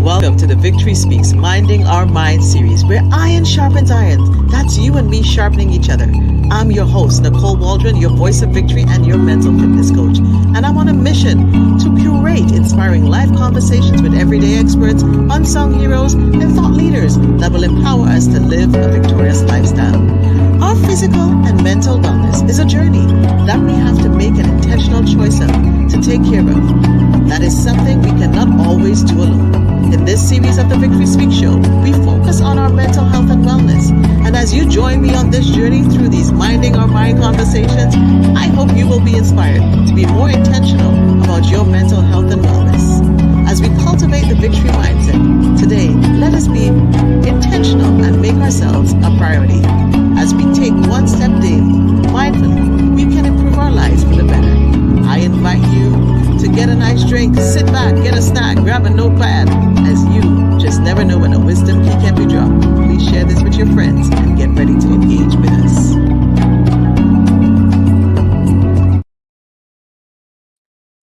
welcome to the Victory Speaks Minding Our Mind series, where iron sharpens iron. That's you and me sharpening each other. I'm your host, Nicole Waldron, your voice of victory and your mental fitness coach. And I'm on a mission to curate inspiring life conversations with everyday experts, unsung heroes, and thought leaders that will empower us to live a victorious lifestyle. Our physical and mental wellness is a journey that we have to make an intentional choice of to take care of. That is something we cannot always do alone. In this series of the Victory Speak Show, we focus on our mental health and wellness. And as you join me on this journey through these Minding Our Mind conversations, I hope you will be inspired to be more intentional about your mental health and wellness. As we cultivate the victory mindset, today, let us be intentional and make ourselves a priority. As we take one step daily, mindfully, we can improve our lives for the better. I invite you to get a nice drink, sit back, get a snack, grab a notepad, as you just never know when a wisdom key can be dropped. Please share this with your friends and get ready to engage with us.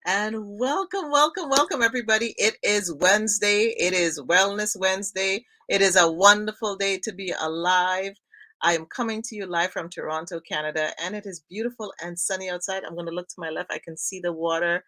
And welcome, everybody. It is Wednesday. It is Wellness Wednesday. It is a wonderful day to be alive. I am coming to you live from Toronto, Canada, and it is beautiful and sunny outside. I'm going to look to my left. I can see the water.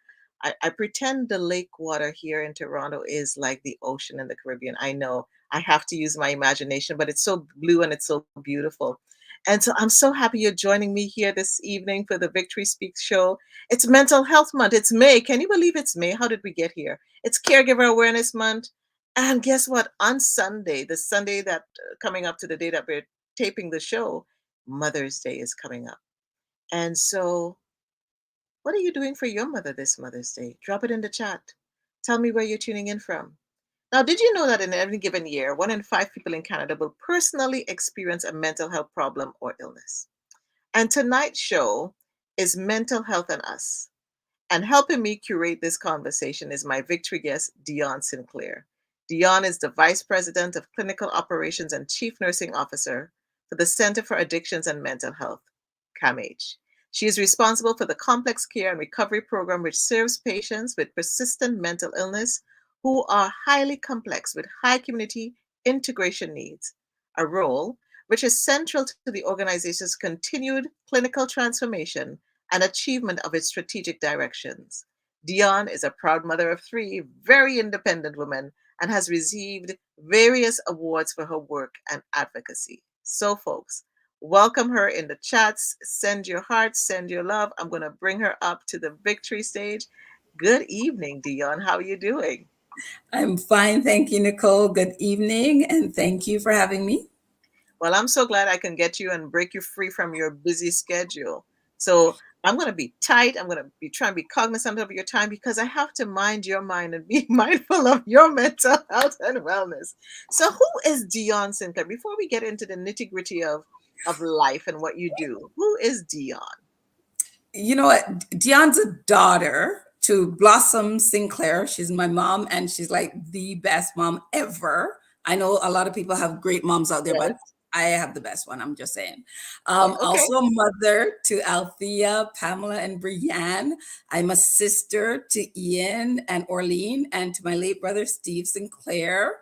I pretend the lake water here in Toronto is like the ocean in the Caribbean. I know I have to use my imagination, but it's so blue and it's so beautiful. And so I'm so happy you're joining me here this evening for the Victory Speaks show. It's Mental Health Month. It's May. Can you believe it's May? How did we get here? It's Caregiver Awareness Month. And guess what? On Sunday, the Sunday that coming up to the day that we're taping the show, Mother's Day is coming up. And so what are you doing for your mother this Mother's Day? Drop it in the chat. Tell me where you're tuning in from. Now, did you know that in any given year, 1 in 5 people in Canada will personally experience a mental health problem or illness? And tonight's show is Mental Health and Us. And helping me curate this conversation is my victory guest, Dionne Sinclair. Dionne is the Vice President of Clinical Operations and Chief Nursing Officer for the Center for Addictions and Mental Health, CAMH. She is responsible for the complex care and recovery program, which serves patients with persistent mental illness who are highly complex with high community integration needs, a role which is central to the organization's continued clinical transformation and achievement of its strategic directions. Dionne is a proud mother of 3, very independent women, and has received various awards for her work and advocacy. So, folks, welcome her in the chats. Send your hearts, send your love. I'm going to bring her up to the victory stage. Good evening, Dionne. How are you doing? I'm fine. Thank you, Nicole. Good evening, and thank you for having me. Well, I'm so glad I can get you and break you free from your busy schedule. So I'm going to be tight. I'm going to be trying to be cognizant of your time because I have to mind your mind and be mindful of your mental health and wellness. So who is Dionne Sinclair? Before we get into the nitty-gritty of life and what you do, who is Dionne? You know what? Dionne's a daughter to Blossom Sinclair. She's my mom, and she's like the best mom ever. I know a lot of people have great moms out there, Yes. but I have the best one. I'm just saying. Okay. Also a mother to Althea, Pamela, and Brianne. I'm a sister to Ian and Orlean, and to my late brother, Steve Sinclair.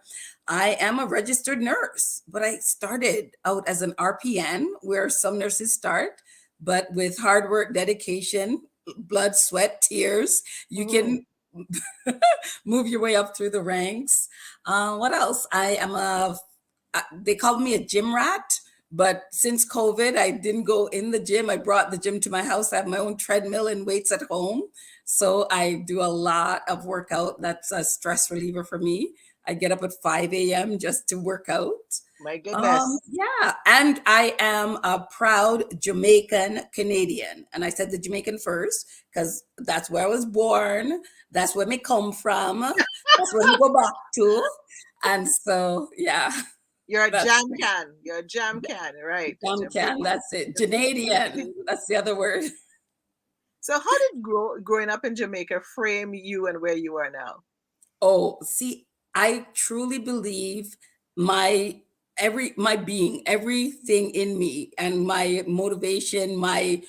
I am a registered nurse, but I started out as an RPN, where some nurses start, but with hard work, dedication, blood, sweat, tears, you can move your way up through the ranks. What else? They called me a gym rat, but since COVID, I didn't go in the gym. I brought the gym to my house. I have my own treadmill and weights at home. So I do a lot of workout. That's a stress reliever for me. I get up at 5 a.m. just to work out. My goodness. Yeah. And I am a proud Jamaican Canadian. And I said the Jamaican first because that's where I was born. That's where me come from. That's where we go back to. And so, yeah. You're a jam can. You're a jam can, right? Jam can. That's it. Canadian. That's the other word. So how did growing up in Jamaica frame you and where you are now? Oh, see, I truly believe my being, everything in me, and my motivation, my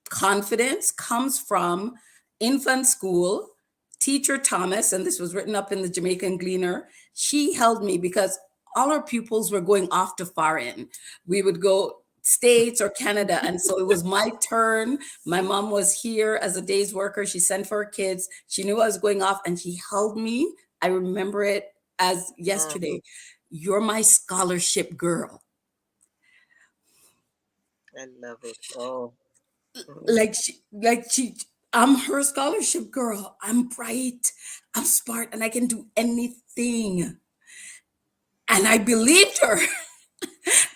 confidence comes from infant school Teacher Thomas, and this was written up in the Jamaican Gleaner, she held me because all our pupils were going off to foreign. We would go States or Canada. And so it was my turn. My mom was here as a day's worker. She sent for her kids. She knew I was going off and she held me. I remember it as yesterday. You're my scholarship girl. I love it. Oh. Like she, I'm her scholarship girl. I'm bright, I'm smart, and I can do anything. And I believed her.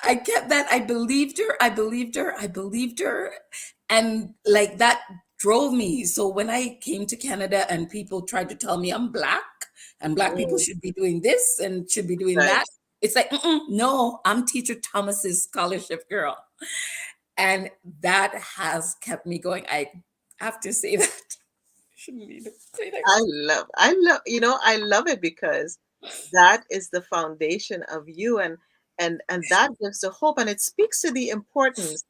I kept that. I believed her. I believed her. I believed her. And like that drove me. So when I came to Canada and people tried to tell me I'm Black and Black people Mm. should be doing this and should be doing Right. that, it's like, no, I'm Teacher Thomas's scholarship girl. And that has kept me going. I have to say that. I shouldn't need to say that. I love it because that is the foundation of you, and that gives the hope, and it speaks to the importance.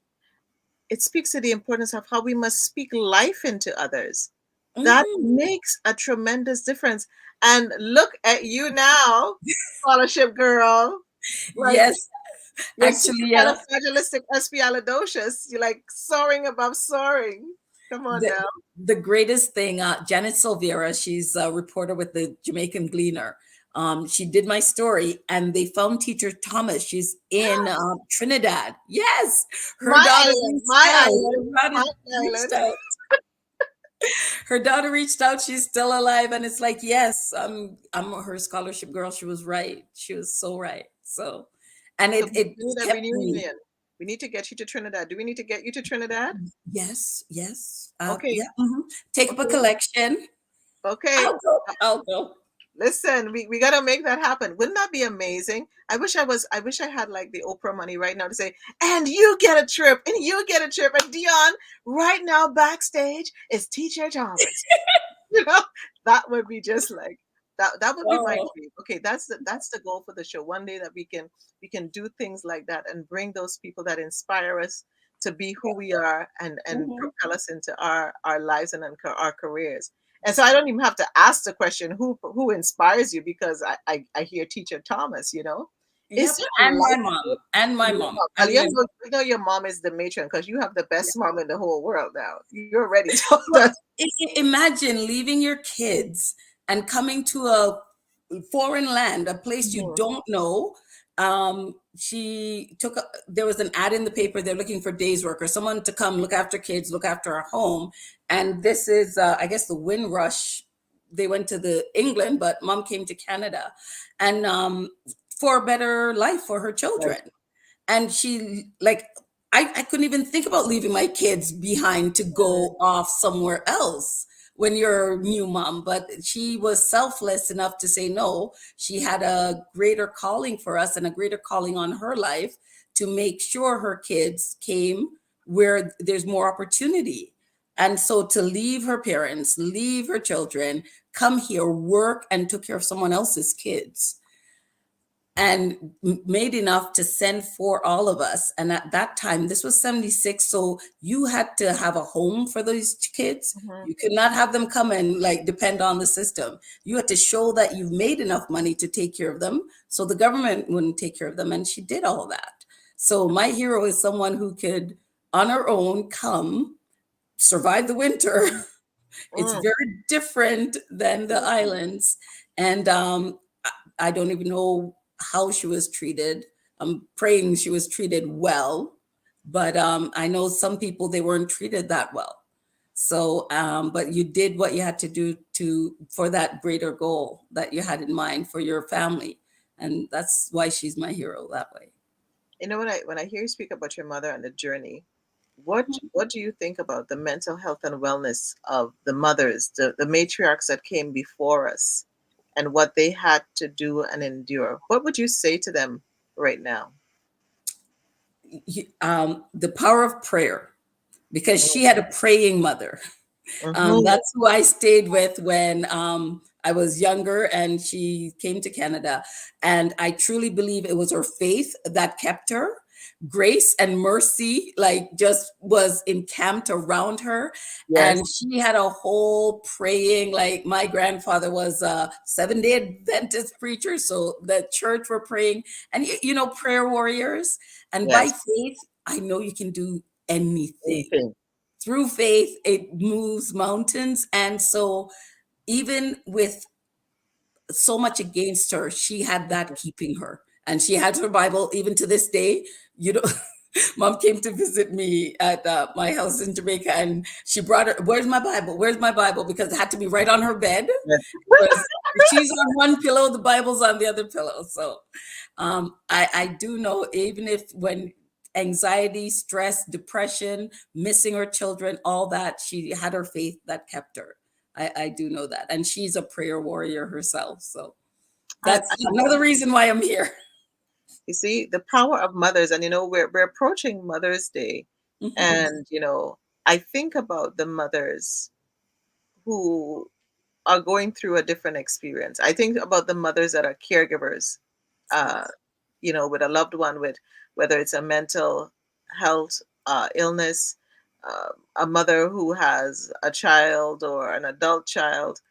It speaks to the importance of how we must speak life into others. That Mhm. makes a tremendous difference. And look at you now, scholarship girl. Like Yes, you're actually, supercalifragilistic espialidocious. You're like soaring above soaring. Come on the now. the greatest thing, Janet Silvera, she's a reporter with the Jamaican Gleaner. She did my story, and they found Teacher Thomas. She's in Trinidad. Yes, her My daughter island, reached my out. island, Her daughter my reached island. out. Her daughter reached out. She's still alive, and it's like, yes, I'm her scholarship girl. She was right. She was so right. So, and So it we need a kept me. reunion. We need to get you to Trinidad. Do we need to get you to Trinidad? Yes, yes. Okay, Yeah. Take up a okay, collection. okay. I'll go. I'll go. Listen, we gotta make that happen. Wouldn't that be amazing? I wish I had like the Oprah money right now to say, and you get a trip, and you get a trip. And Dionne, right now backstage is Teacher Thomas. You know, that would be just like that would be my Oh, dream. Okay, that's the goal for the show. One day that we can do things like that and bring those people that inspire us to be who we are and mhm. propel us into our lives and our careers. And so I don't even have to ask the question who inspires you because I hear Teacher Thomas, you know. It's Yep. just And my life. mom. And my And your mom. mom. I Well, mean, you know your mom is the matron because you have the yeah. best mom in the whole world now. You're already told Well, us. imagine leaving your kids and coming to a foreign land, a place you Mhm. don't know. There was an ad in the paper. They're looking for days workers, someone to come look after kids, look after our home. And this is, I guess, the Windrush. They went to the England, but mom came to Canada, and for a better life for her Right. children. And she like I couldn't even think about leaving my kids behind to Mm. go off somewhere else when you're a new mom. But she was selfless enough to say no. She had a greater calling for us and a greater calling on her life to make sure her kids came where there's more opportunity. And so to leave her parents, leave her children, come here, work, and took care of someone else's kids and made enough to send for all of us. And at that time, this was 76. So you had to have a home for those kids. Mhm. You could not have them come and like depend on the system. You had to show that you've made enough money to take care of them. So the government wouldn't take care of them. And she did all that. So my hero is someone who could, on her own, come, survive the winter. It's Mm. very different than the islands. And I don't even know how she was treated. I'm praying she was treated well, but I know some people they weren't treated that well. So, but you did what you had to do to for that greater goal that you had in mind for your family, and that's why she's my hero that way. You know, when I hear you speak about your mother and the journey, what do you think about the mental health and wellness of the mothers, the matriarchs that came before us, and what they had to do and endure? What would you say to them right now? The power of prayer, because she had a praying mother. Mm-hmm. That's who I stayed with when I was younger and she came to Canada. And I truly believe it was her faith that kept her. grace and mercy like just was encamped around her. Yes. And she had a whole praying, like my grandfather was a Seventh-day Adventist preacher, so the church were praying, and prayer warriors. And by Yes. faith, I know you can do anything. Anything. Through faith, it moves mountains. And so even with so much against her, she had that keeping her. And she had her Bible even to this day. You know, Mom came to visit me at my house in Jamaica, and she brought her, "Where's my Bible? Where's my Bible?" Because it had to be right on her bed. Yes. Because she's on one pillow, the Bible's on the other pillow. So I do know, even if when anxiety, stress, depression, missing her children, all that, she had her faith that kept her. I do know that. And she's a prayer warrior herself. So that's I another reason why I'm here. You see the power of mothers, and we're approaching Mother's Day, Mhm. and I think about the mothers who are going through a different experience. I think about the mothers that are caregivers, Of uh, course. with a loved one, with whether it's a mental health illness, a mother who has a child or an adult child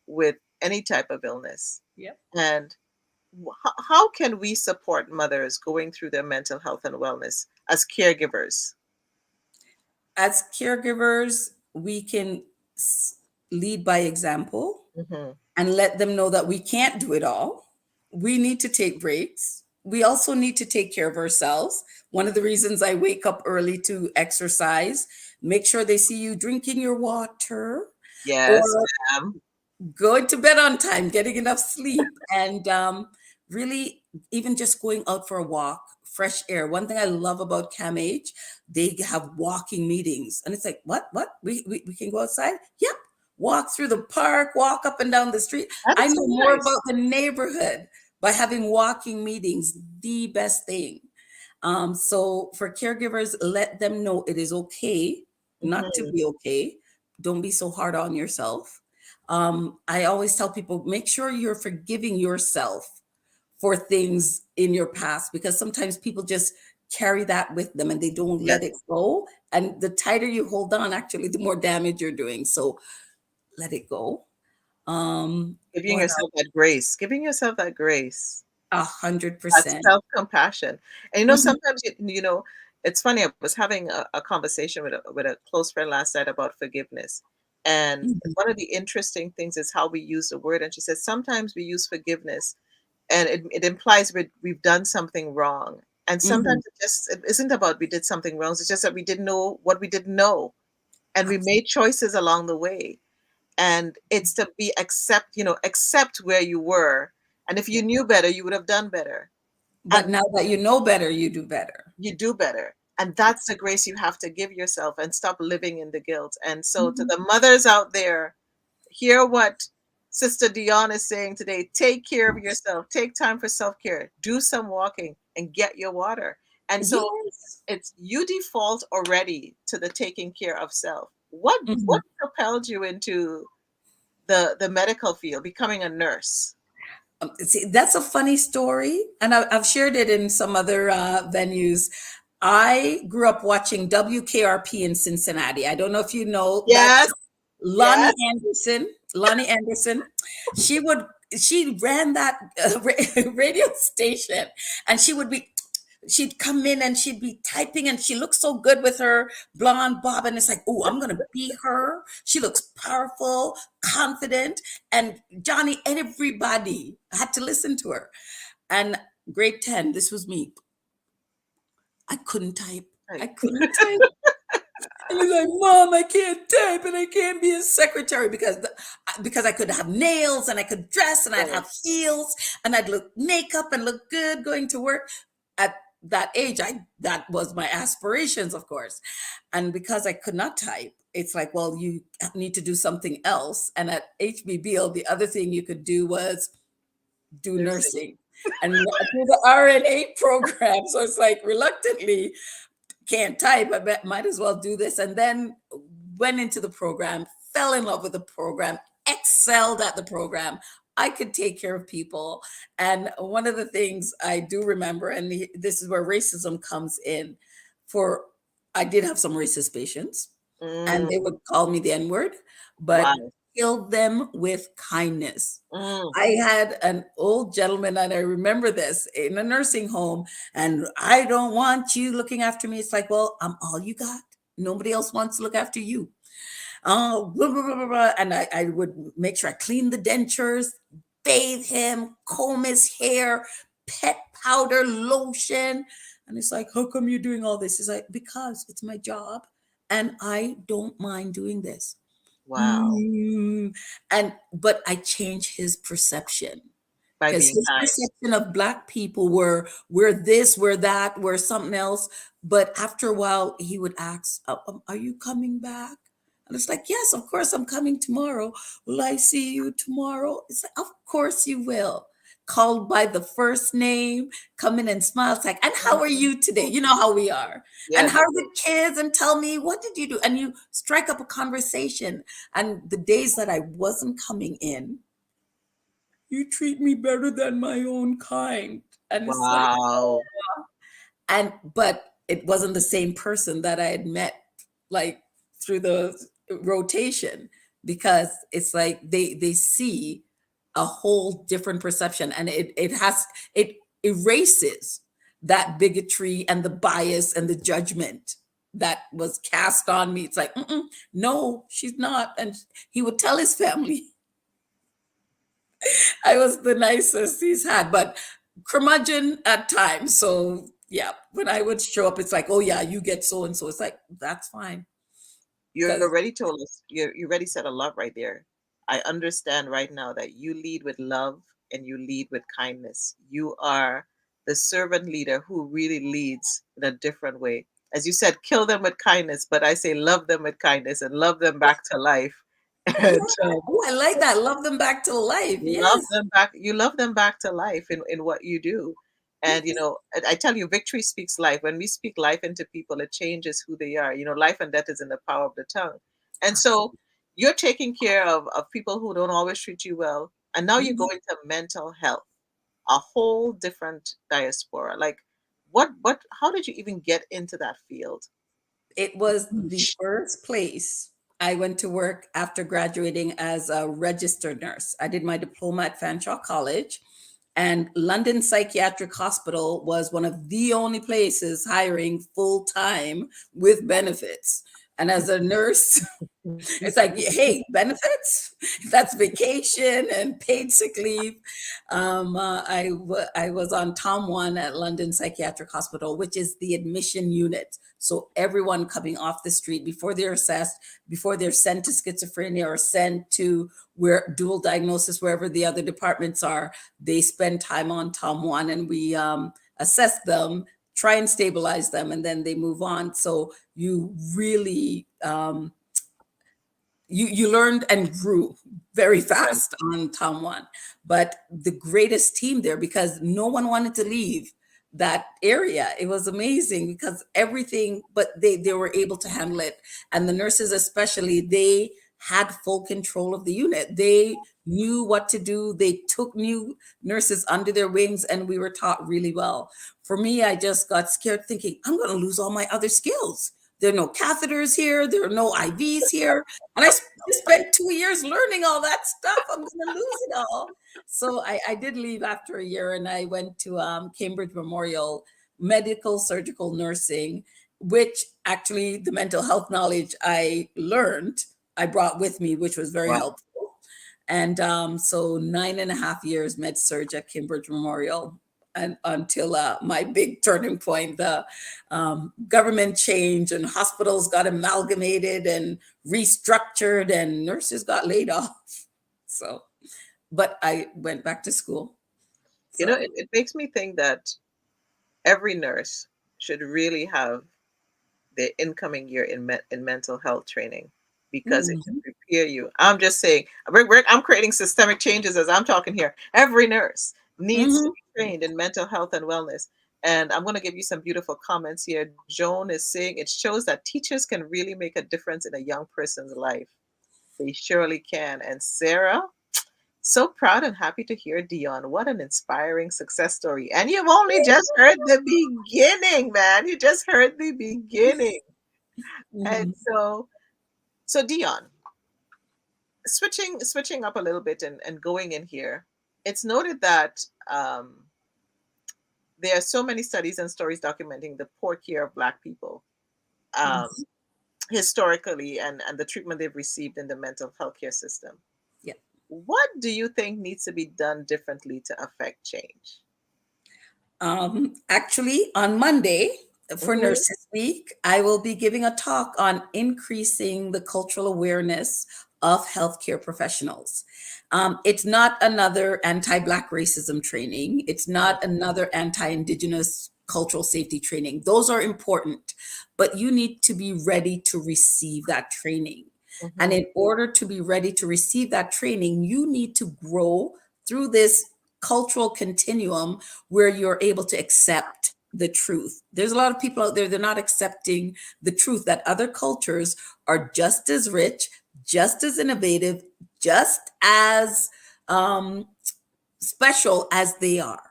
with any type of illness, Yep. and how can we support mothers going through their mental health and wellness as caregivers? As caregivers, we can lead by example Hmm. and let them know that we can't do it all. We need to take breaks. We also need to take care of ourselves. One of the reasons I wake up early to exercise, make sure they see you drinking your water, Yes, or ma'am. going to bed on time, getting enough sleep, and really even just going out for a walk, fresh air. One thing I love about CAMH, they have walking meetings, and it's like, what? We can go outside? Yep. Walk through the park, walk up and down the street. That I is so know more nice. about the neighborhood by having walking meetings. The best thing. So for caregivers, let them know it is okay not to Hmm. be okay. Don't be so hard on yourself. I always tell people, make sure you're forgiving yourself for things in your past, because sometimes people just carry that with them and they don't let it Yes, go. And the tighter you hold on, actually, the more damage you're doing. So let it go. giving What else? yourself that grace, giving yourself that grace, A hundred that percent. self-compassion. And Mhm, sometimes it's funny. I was having a conversation with a close friend last night about forgiveness, and mhm, one of the interesting things is how we use the word. And she said sometimes we use forgiveness and it implies we've done something wrong. And mhm. sometimes it isn't about we did something wrong. It's just that we didn't know what we didn't know. And we made choices along the way. And it's to be accept where you were. And if you Yeah. knew better, you would have done better. But And now that you know better, you do better. you do better. And that's the grace you have to give yourself and stop living in the guilt. And so to Mhm. the mothers out there, hear what Sister Dionne is saying today. Take care of yourself. Take time for self-care. Do some walking and get your water. And so Yes. it's you default already to the taking care of self. What Mhm. propelled you into the medical field, becoming a nurse? See, that's a funny story, and I've shared it in some other venues. I grew up watching WKRP in Cincinnati. I don't know if you know that Yes, Lonnie yes. Anderson. Lonnie Anderson, she would she ran that radio station, and she'd come in and she'd be typing, and she looked so good with her blonde bob, and it's like, oh, I'm gonna be her. She looks powerful, confident, and Johnny, everybody had to listen to her. And grade 10, this was me. I couldn't type. I Right. couldn't type. And he's like, Mom, I can't type and I can't be a secretary because I could have nails and I could dress and I'd Right. have heels and I'd look makeup and look good going to work. At that age, I that was my aspirations, of course. And because I could not type, it's like, well, you need to do something else. And at HBBL, the other thing you could do was do Nursing. nursing and do the RNA program. So it's like reluctantly, can't type, I might as well do this. And then went into the program, fell in love with the program, excelled at the program. I could take care of people. And one of the things I do remember, and this is where racism comes in, for I did have some racist patients, and Mm, they would call me the N word, but wow. kill them with kindness. Mm, I had an old gentleman, and I remember this, in a nursing home, and I don't want you looking after me. It's like, well, I'm all you got. Nobody else wants to look after you. Blah, blah, blah, blah, blah. And I would make sure I clean the dentures, bathe him, comb his hair, pet powder, lotion. And it's like, how come you're doing all this? It's like, because it's my job and I don't mind doing this. wow. And but I changed his perception, By because being his kind. perception of black people were we're this, we're that, we're something else. But after a while, he would ask, "Are you coming back?" And it's like, "Yes, of course, I'm coming tomorrow. Will I see you tomorrow?" It's like, "Of course you will." Called by the first name, come in and smile. It's like, "And how are you today?" You know how we are. "And Yes. how are the kids?" And tell me, "What did you do?" And you strike up a conversation. And the days that I wasn't coming in, "You treat me better than my own kind." And it's like, Wow. and but it wasn't the same person that I had met, like, through the rotation, because it's like they see a whole different perception, and it erases that bigotry and the bias and the judgment that was cast on me. It's like, no, she's not. And he would tell his family I was the nicest he's had, but curmudgeon at times. So yeah, when I would show up, it's like, "Oh yeah, you get so and so." It's like, that's fine. You Because already told us. You already said a lot right there. I understand right now that you lead with love and you lead with kindness. You are the servant leader who really leads in a different way. As you said, kill them with kindness, but I say love them with kindness and love them back to life. yeah, And oh, I like that. Love them back to life. love Yes. them back. You love them back to life in what you do. And Yes. I tell you, victory speaks life. When we speak life into people, it changes who they are. Life and death is in the power of the tongue. And so Absolutely. you're taking care of people who don't always treat you well. And now you go Mhm. into mental health, a whole different diaspora. Like what how did you even get into that field? It was the Yeesh. first place I went to work after graduating as a registered nurse. I did my diploma at Fanshawe College, and London Psychiatric Hospital was one of the only places hiring full time with benefits. And as a nurse, it's like, hey, benefits? That's vacation and paid sick leave. I was on Tom 1 at London Psychiatric Hospital, which is the admission unit. So everyone coming off the street, before they're assessed, before they're sent to schizophrenia or sent to where dual diagnosis, wherever the other departments are, they spend time on Tom 1, and we assess them, try and stabilize them, and then they move on. So you really you learned and grew very Yeah. fast on Tom One. But the greatest team there, because no one wanted to leave that area. It was amazing because everything, but they were able to handle it. And the nurses especially, they had full control of the unit. They knew what to do. They took new nurses under their wings, and we were taught really well. For me, I just got scared thinking, I'm going to lose all my other skills. There are no catheters here. There are no IVs here. And I spent 2 years learning all that stuff. I'm going to lose it all. So I did leave after a year, and I went to Cambridge Memorial Medical Surgical Nursing, which actually the mental health knowledge I learned, I brought with me, which was very Wow. helpful. And so 9.5 years med surg at Cambridge Memorial, and until my big turning point, the government change and hospitals got amalgamated and restructured and nurses got laid off. So, but I went back to school. So, It makes me think that every nurse should really have the incoming year in mental health training because it can mhm, prepare you. I'm just saying, I'm creating systemic changes as I'm talking here. Every nurse needs to mhm. be trained in mental health and wellness. And I'm going to give you some beautiful comments here. Joan is saying it shows that teachers can really make a difference in a young person's life. They surely can. And Sarah, So proud and happy to hear, Dionne. What an inspiring success story. And you've only just heard the beginning, man. You just heard the beginning. And Mhm. so Dionne, switching up a little bit and going in here, it's noted that there are so many studies and stories documenting the poor care of Black people um, Yes. historically and the treatment they've received in the mental health care system. Yeah. What do you think needs to be done differently to affect change? Actually, on Monday for Hmm. Nurses Week, I will be giving a talk on increasing the cultural awareness of healthcare professionals. It's not another anti Black racism training, it's not another anti Indigenous cultural safety training. Those are important, but you need to be ready to receive that training. And Hmm. in order to be ready to receive that training, you need to grow through this cultural continuum where you're able to accept the truth. There's a lot of people out there, they're not accepting the truth that other cultures are just as rich, just as innovative, just as um, special as they are.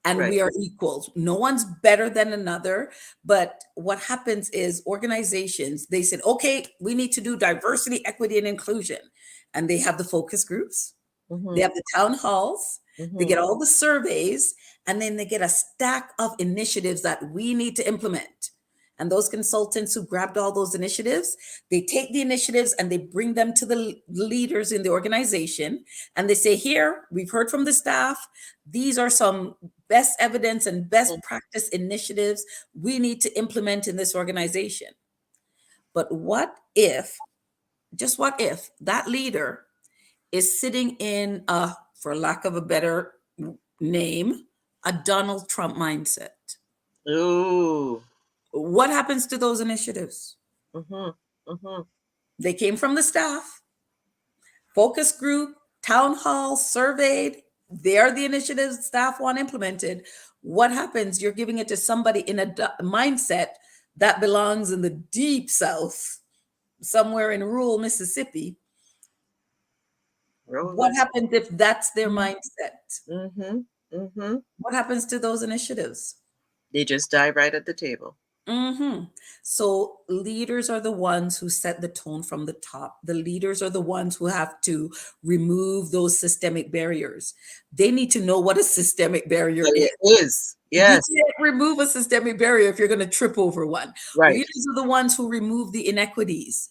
And Right. we are equals. No one's better than another. But what happens is organizations, they said, okay, we need to do diversity, equity, and inclusion. And they have the focus groups, they Hmm. have the town halls, they Hmm. get all the surveys, and then they get a stack of initiatives that we need to implement. And those consultants who grabbed all those initiatives, they take the initiatives and they bring them to the leaders in the organization. And they say, here, we've heard from the staff. These are some best evidence and best practice initiatives we need to implement in this organization. But what if, just what if, that leader is sitting in a, for lack of a better name, a Donald Trump mindset? Ooh. What happens to those initiatives? Hmm. Hmm. They came from the staff, focus group, town hall, surveyed. They are the initiatives staff want implemented. What happens? You're giving it to somebody in a mindset that belongs in the deep South, somewhere in rural Mississippi. What Roses. happens if that's their mindset? Mm-hmm. Mm-hmm. What happens to those initiatives? They just die right at the table. Hmm. So leaders are the ones who set the tone from the top. The leaders are the ones who have to remove those systemic barriers. They need to know what a systemic barrier Well, is. it is. You Yes. can't remove a systemic barrier if you're going to trip over one. Right. Leaders are the ones who remove the inequities.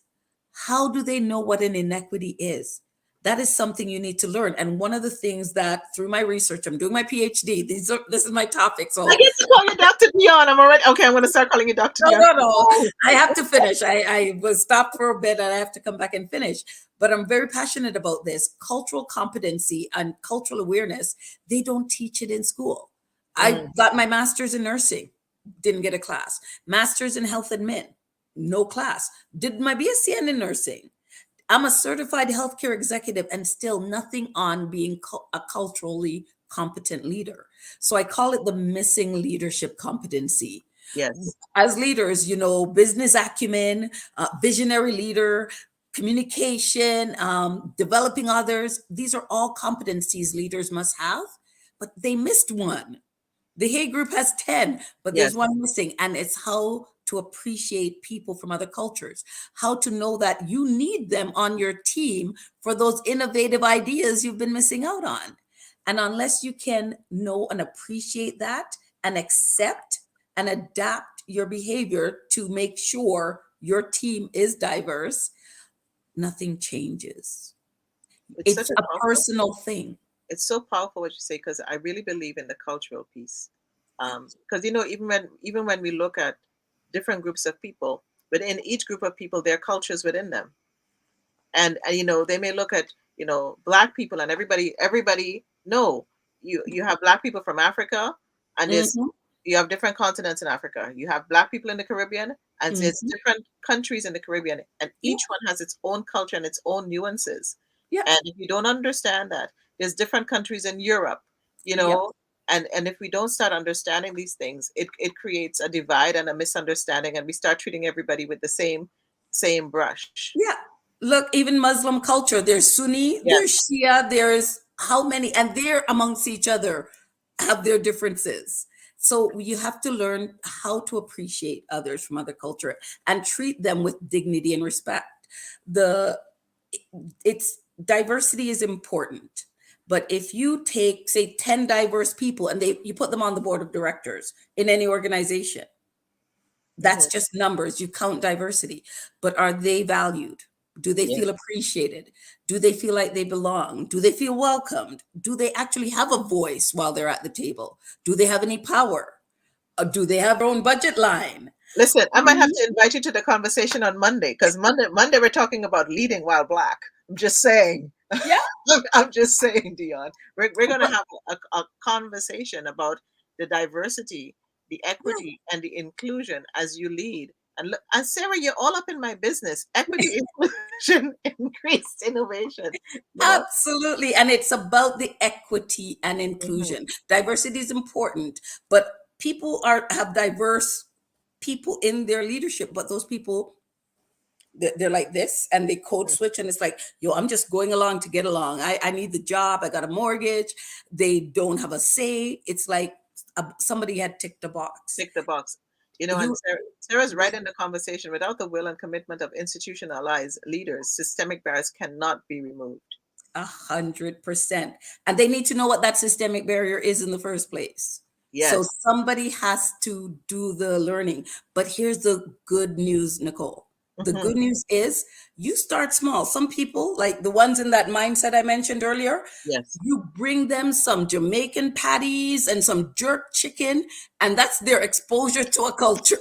How do they know what an inequity is? That is something you need to learn. And one of the things that through my research, I'm doing my PhD. This is my topic. I So get to call you Dr. Dionne. I'm already okay. I'm going to start calling you Dr. no, Dionne. no, no. I have to finish. I was stopped for a bit and I have to come back and finish. But I'm very passionate about this. Cultural competency and cultural awareness, they don't teach it in school. I Mm. got my master's in nursing, didn't get a class. Master's in health admin, no class. Did my BSc in nursing. I'm a certified healthcare executive and still nothing on being a culturally competent leader. So I call it the missing leadership competency. Yes. As leaders, business acumen, visionary leader, communication, developing others, these are all competencies leaders must have, but they missed one. The Hay Group has 10, but there's Yes. one missing, and it's how to appreciate people from other cultures, how to know that you need them on your team for those innovative ideas you've been missing out on. And unless you can know and appreciate that and accept and adapt your behavior to make sure your team is diverse, nothing changes. It's such It's a a powerful. personal thing. It's so powerful what you say because I really believe in the cultural piece. Because even when we look at different groups of people, within each group of people, there are cultures within them, and they may look at black people and everybody. No, you have black people from Africa, and there's Mhm, you have different continents in Africa. You have black people in the Caribbean, and there's mhm. different countries in the Caribbean, and Yeah, each one has its own culture and its own nuances. yeah, And if you don't understand that, there's different countries in Europe, you yeah. know, and if we don't start understanding these things, it creates a divide and a misunderstanding, and we start treating everybody with the same brush. Yeah. Look, even Muslim culture, there's Sunni, Yes. there's Shia, there's how many, and they're amongst each other, have their differences. So you have to learn how to appreciate others from other culture and treat them with dignity and respect. The it's diversity is important, but if you take, say, 10 diverse people and you put them on the board of directors in any organization, that's Mhm. just numbers. You count diversity, but are they valued? Do they Yes. feel appreciated? Do they feel like they belong? Do they feel welcomed? Do they actually have a voice while they're at the table? Do they have any power? Do they have their own budget line? Listen, I might have Mhm. to invite you to the conversation on Monday because Monday we're talking about leading while black. I'm just saying. Yeah, I'm just saying, Dion. We're going to have a conversation about the diversity, the yeah. equity, and the inclusion as you lead. And look, and Sarah, you're all up in my business. Equity, inclusion, increased innovation. You know. Absolutely. And it's about the equity and Mhm. inclusion. Diversity is important, but people have diverse people in their leadership, but those people, they're like this and they code switch, and it's like, yo, I'm just going along to get along. I need the job, I got a mortgage. They don't have a say. It's like somebody had ticked a box. Tick the box. You know, and You Sarah's right in the conversation. Without the will and commitment of institutionalized leaders, systemic barriers cannot be removed. 100%. And they need to know what that systemic barrier is in the first place. So Yes. somebody has to do the learning. But here's the good news, Nicole. The Hmm. good news is you start small. Some people, like the ones in that mindset I mentioned earlier, Yes. you bring them some Jamaican patties and some jerk chicken, and that's their exposure to a culture.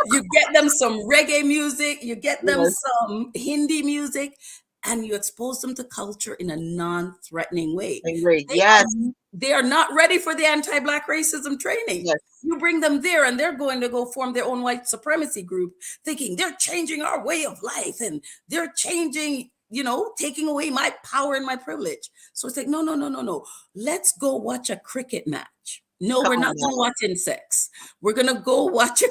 You get them some reggae music, you get them Yes. some Hindi music, and you expose them to culture in a non-threatening way. Anyway, They yes. they are not ready for the anti-black racism training. Yes. You bring them there and they're going to go form their own white supremacy group, thinking they're changing our way of life and they're changing, taking away my power and my privilege. So it's like, no, no, no, no, no. Let's go watch a cricket match. No, Come we're on not going to now. watch insects. We're going to go watch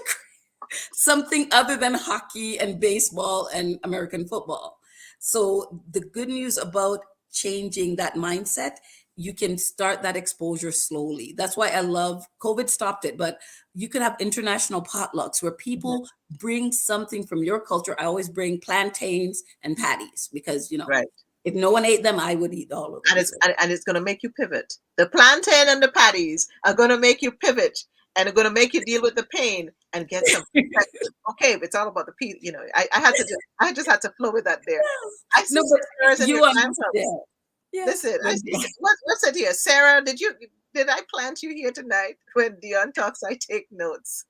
something other than hockey and baseball and American football. So the good news about changing that mindset, you can start that exposure slowly. That's why I love COVID stopped it, but you could have international potlucks where Mhm. people bring something from your culture. I always bring plantains and patties because, Right. if no one ate them, I would eat all of And them. it's So and it's going to make you pivot. The plantain and the patties are going to make you pivot and are going to make you deal with the pain and get some perspective. Okay, it's all about the piece. You know, I just had to flow with that there. I see no, some but Sarahs in your you clubhouse. understand. Yeah. Listen, I see. What's it here, Sarah? Did I plant you here tonight? When Dionne talks, I take notes.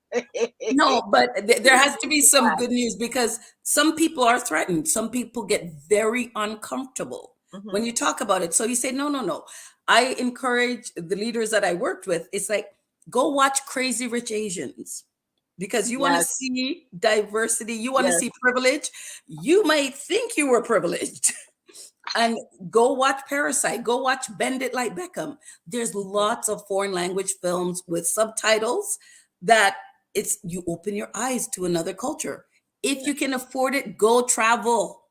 No, but there has to be some good news because some people are threatened. Some people get very uncomfortable Hmm. when you talk about it. So you say, no, no, no. I encourage the leaders that I worked with. It's like, go watch Crazy Rich Asians because you want to Yes, see diversity. You want to yes, see privilege. You might think you were privileged. And go watch Parasite, go watch Bend It Like Beckham. There's mhm, lots of foreign language films with subtitles that you open your eyes to another culture. If yeah, you can afford it, go travel,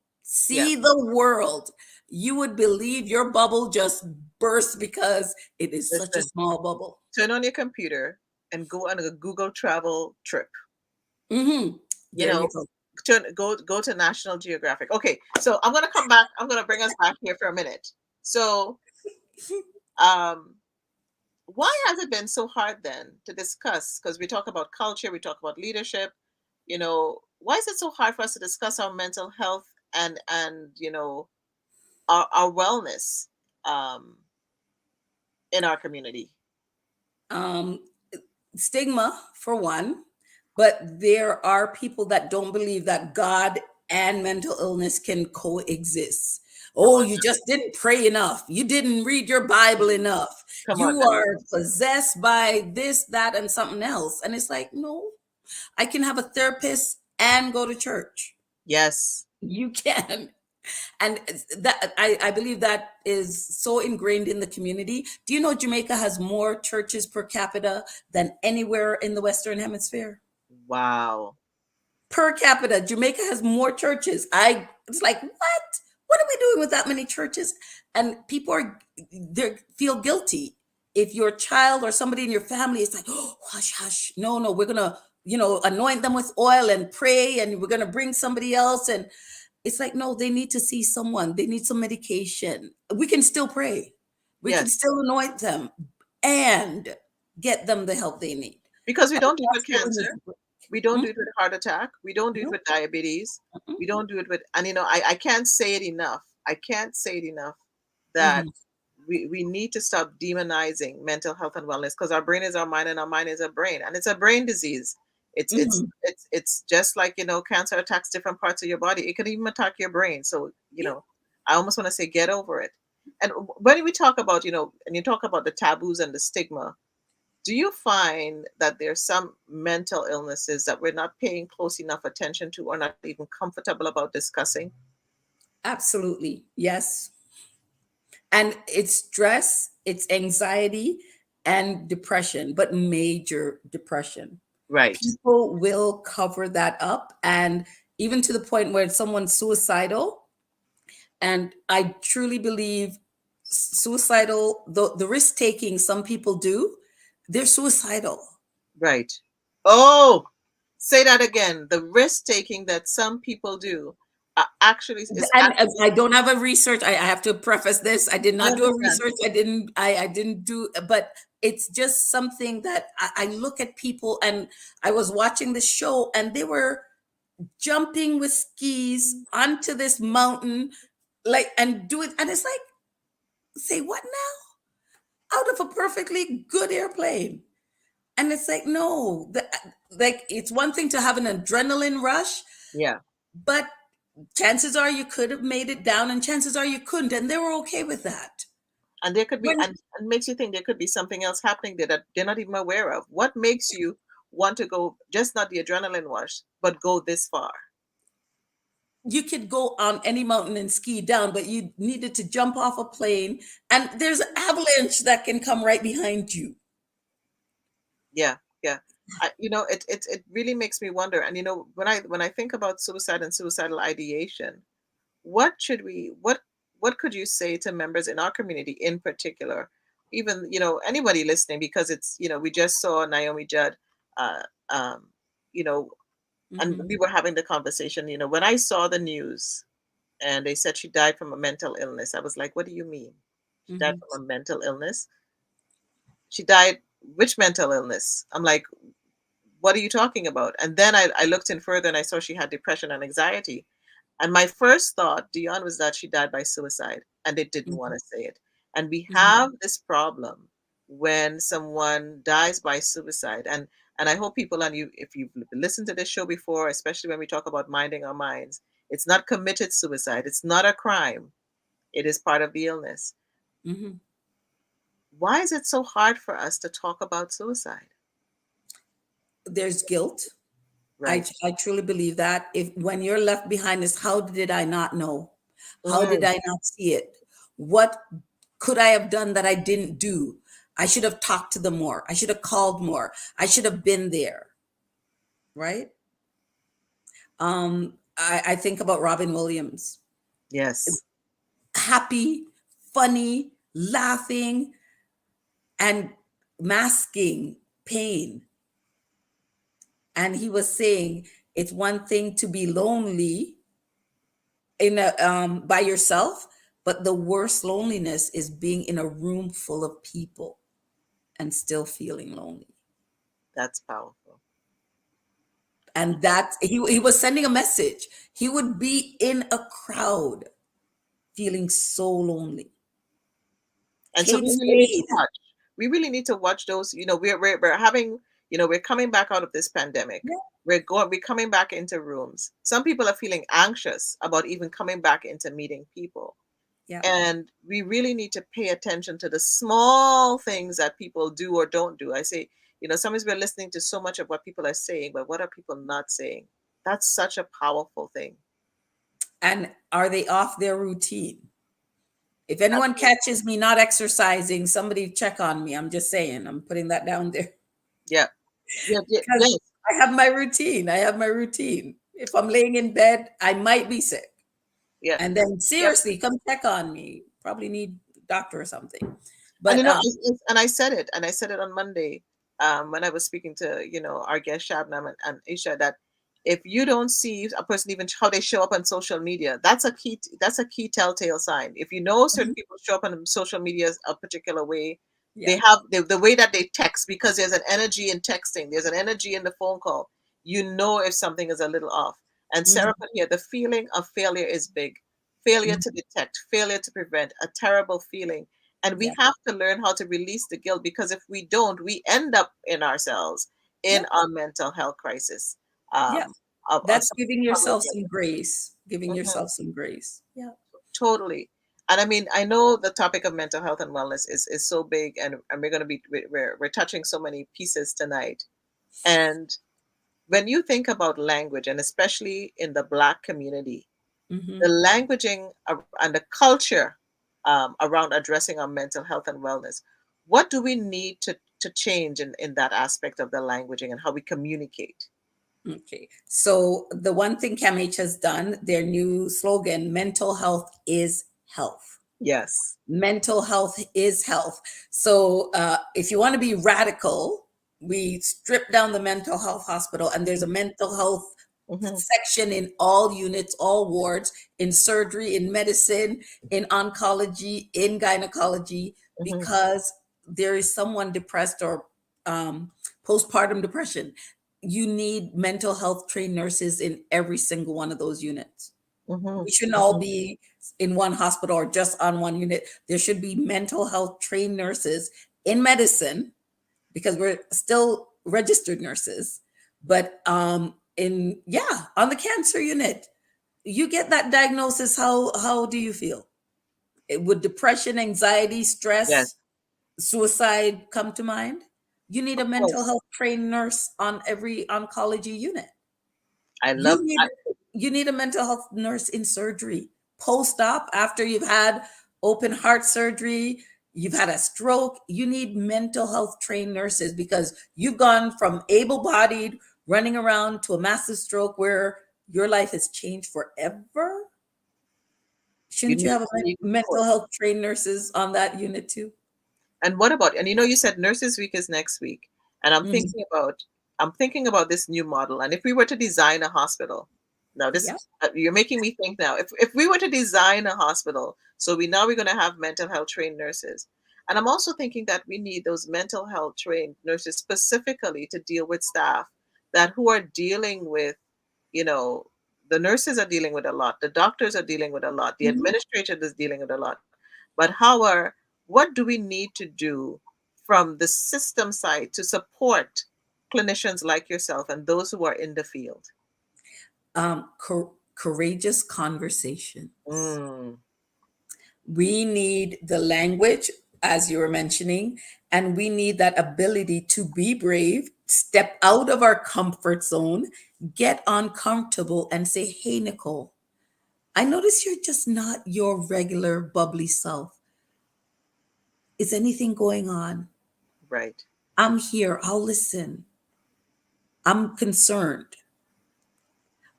yeah. see the world. You would believe your bubble just burst because it is such a Listen, small bubble. turn on your computer and go on a Google travel trip. You There you know, go. go to National Geographic. Okay, so I'm gonna come back. I'm gonna bring us back here for a minute. So, um, why has it been so hard then to discuss? Because we talk about culture, we talk about leadership. You know, why is it so hard for us to discuss our mental health and our wellness um, in our community? Um, Stigma for one, but there are people that don't believe that God and mental illness can coexist. Come Oh, on, you just didn't pray enough. You didn't read your Bible enough. come on You now. are possessed by this, that, and something else. And it's like, no, I can have a therapist and go to church. Yes, You can. And that I believe that is so ingrained in the community. Do you know Jamaica has more churches per capita than anywhere in the Western Hemisphere? wow. Per capita, Jamaica has more churches. I it's like, what? What are we doing with that many churches? and people they feel guilty if your child or somebody in your family is like, oh, hush, hush, no, no, we're gonna, anoint them with oil and pray, and we're gonna bring somebody else, and it's like, no, they need to see someone. They need some medication. We can still pray. We can Yes. still anoint them and get them the help they need. Because we And don't do it with that's where we need cancer. to work. We don't do Mhm. it with heart attack. We don't do it No. with diabetes. Mhm. We don't do it with, and I can't say it enough. I can't say it enough that Mhm. we need to stop demonizing mental health and wellness, because our brain is our mind and our mind is a brain, and it's a brain disease. It's it's Mhm. it's it's just like, cancer attacks different parts of your body. It can even attack your brain. So, Yeah. I almost want to say get over it. And when we talk about, and you talk about the taboos and the stigma, do you find that there's some mental illnesses that we're not paying close enough attention to or not even comfortable about discussing? Absolutely. Yes. And it's stress, it's anxiety and depression, but major depression. Right. People will cover that up, and even to the point where someone's suicidal. And I truly believe suicidal, the risk taking some people do, they're suicidal. Right. Oh, say that again. The risk taking that some people do actually is And actually, I don't have a research. I have to preface this. I did I not do a understand. research. I didn't do, but it's just something that I look at people, and I was watching the show and they were jumping with skis onto this mountain, like, and do it. And it's like, say what now? Out of a perfectly good airplane. And it's like, no, like, it's one thing to have an adrenaline rush, Yeah. but chances are you could have made it down, and chances are you couldn't. And they were okay with that. And there could be, When and makes you think there could be something else happening there that they're not even aware of. What makes you want to go, just not the adrenaline rush, but go this far? you could go on any mountain and ski down, but you needed to jump off a plane, and there's an avalanche that can come right behind you. Yeah, yeah. It really makes me wonder. And when I think about suicide and suicidal ideation, what should we what could you say to members in our community in particular, even anybody listening, because it's we just saw Naomi Judd, uh, um, you know, and Mhm. we were having the conversation. When I saw the news and they said she died from a mental illness, I was like, what do you mean? She died Mhm. from a mental illness? She died, which mental illness? I'm like, what are you talking about? And then I looked in further and I saw she had depression and anxiety. And my first thought, Dionne, was that she died by suicide and they didn't want Mhm. to say it. And we Mhm. have this problem when someone dies by suicide. And I hope people, and you, if you've listened to this show before, especially when we talk about minding our minds, it's not committed suicide. It's not a crime. It is part of the illness. Mhm. Why is it so hard for us to talk about suicide? There's guilt. Right. I truly believe that. If when you're left behind is, how did I not know? How did Mm, I not see it? What could I have done that I didn't do? I should have talked to them more. I should have called more. I should have been there, right? I think about Robin Williams. yes. Happy, funny, laughing, and masking pain. And he was saying it's one thing to be lonely in a by yourself, but the worst loneliness is being in a room full of people and still feeling lonely. That's powerful. And that he was sending a message. He would be in a crowd feeling so lonely. And so Kate we really need to Spade. watch. We really need to watch those. We're having, we're coming back out of this pandemic. Yeah, We're coming back into rooms. Some people are feeling anxious about even coming back into meeting people. yeah. And we really need to pay attention to the small things that people do or don't do. I say, sometimes we're listening to so much of what people are saying, but what are people not saying? That's such a powerful thing. And are they off their routine? If anyone Absolutely. catches me not exercising, somebody check on me. I'm just saying, I'm putting that down there. Yeah. Yeah. Yeah. Because Yes. I have my routine. I have my routine. If I'm laying in bed, I might be sick. Yeah. And then Yep. seriously, come check on me. probably need a doctor or something. And But and I said it on Monday, when I was speaking to our guest Shabnam and Isha, that if you don't see a person even how they show up on social media, that's a key telltale sign. If you know certain Mhm. people show up on social media a particular way, they Yeah. have the way that they text, because there's an energy in texting, there's an energy in the phone call. You know if something is a little off. And Sarah Mhm. put here, the feeling of failure is big. Failure Mhm. to detect, failure to prevent, a terrible feeling, and we Yeah. have to learn how to release the guilt, because if we don't, we end up in ourselves in Yeah. our mental health crisis. Yes. Of That's some giving cover yourself guilt. some grace, giving Mhm, yourself some grace. Yeah. totally. And I mean, I know the topic of mental health and wellness is so big, and we're going to be we're touching so many pieces tonight. And when you think about language, and especially in the Black community, the Hmm. languaging and the culture around addressing our mental health and wellness, what do we need to change in that aspect of the languaging and how we communicate? Okay. So the one thing CAMH has done, their new slogan, mental health is health. Yes. Mental health is health. So if you want to be radical, we strip down the mental health hospital, and there's a mental health Mm-hmm, section in all units, all wards, in surgery, in medicine, in oncology, in gynecology, mm-hmm, because there is someone depressed or um, postpartum depression. You need mental health trained nurses in every single one of those units. mm-hmm, We shouldn't all mm-hmm, be in one hospital or just on one unit. There should be mental health trained nurses in medicine, because we're still registered nurses. But in yeah, on the cancer unit, you get that diagnosis. How do you feel? Would depression, anxiety, stress, yes, suicide come to mind? You need of a mental course. health trained nurse on every oncology unit. I You love need you need a mental health nurse in surgery. Post-op, after you've had open heart surgery, you've had a stroke, you need mental health trained nurses, because you've gone from able-bodied running around to a massive stroke where your life has changed forever. you Shouldn't you need have a you need mental support. health trained nurses on that unit too? And what about, and you said Nurses Week is next week, and Mhm. I'm thinking about this new model. And if we were to design a hospital, now this Yeah. you're making me think now. If we were to design a hospital, so we're going to have mental health trained nurses, and I'm also thinking that we need those mental health trained nurses specifically to deal with staff that who are dealing with, you know, the nurses are dealing with a lot, the doctors are dealing with a lot, the Mhm. administrator is dealing with a lot. But what do we need to do from the system side to support clinicians like yourself and those who are in the field? Courageous conversations. Mm, We need the language, as you were mentioning, and we need that ability to be brave, step out of our comfort zone, get uncomfortable, and say, "Hey, Nicole, I notice you're just not your regular bubbly self. Is anything going on? right. I'm here. I'll listen. I'm concerned."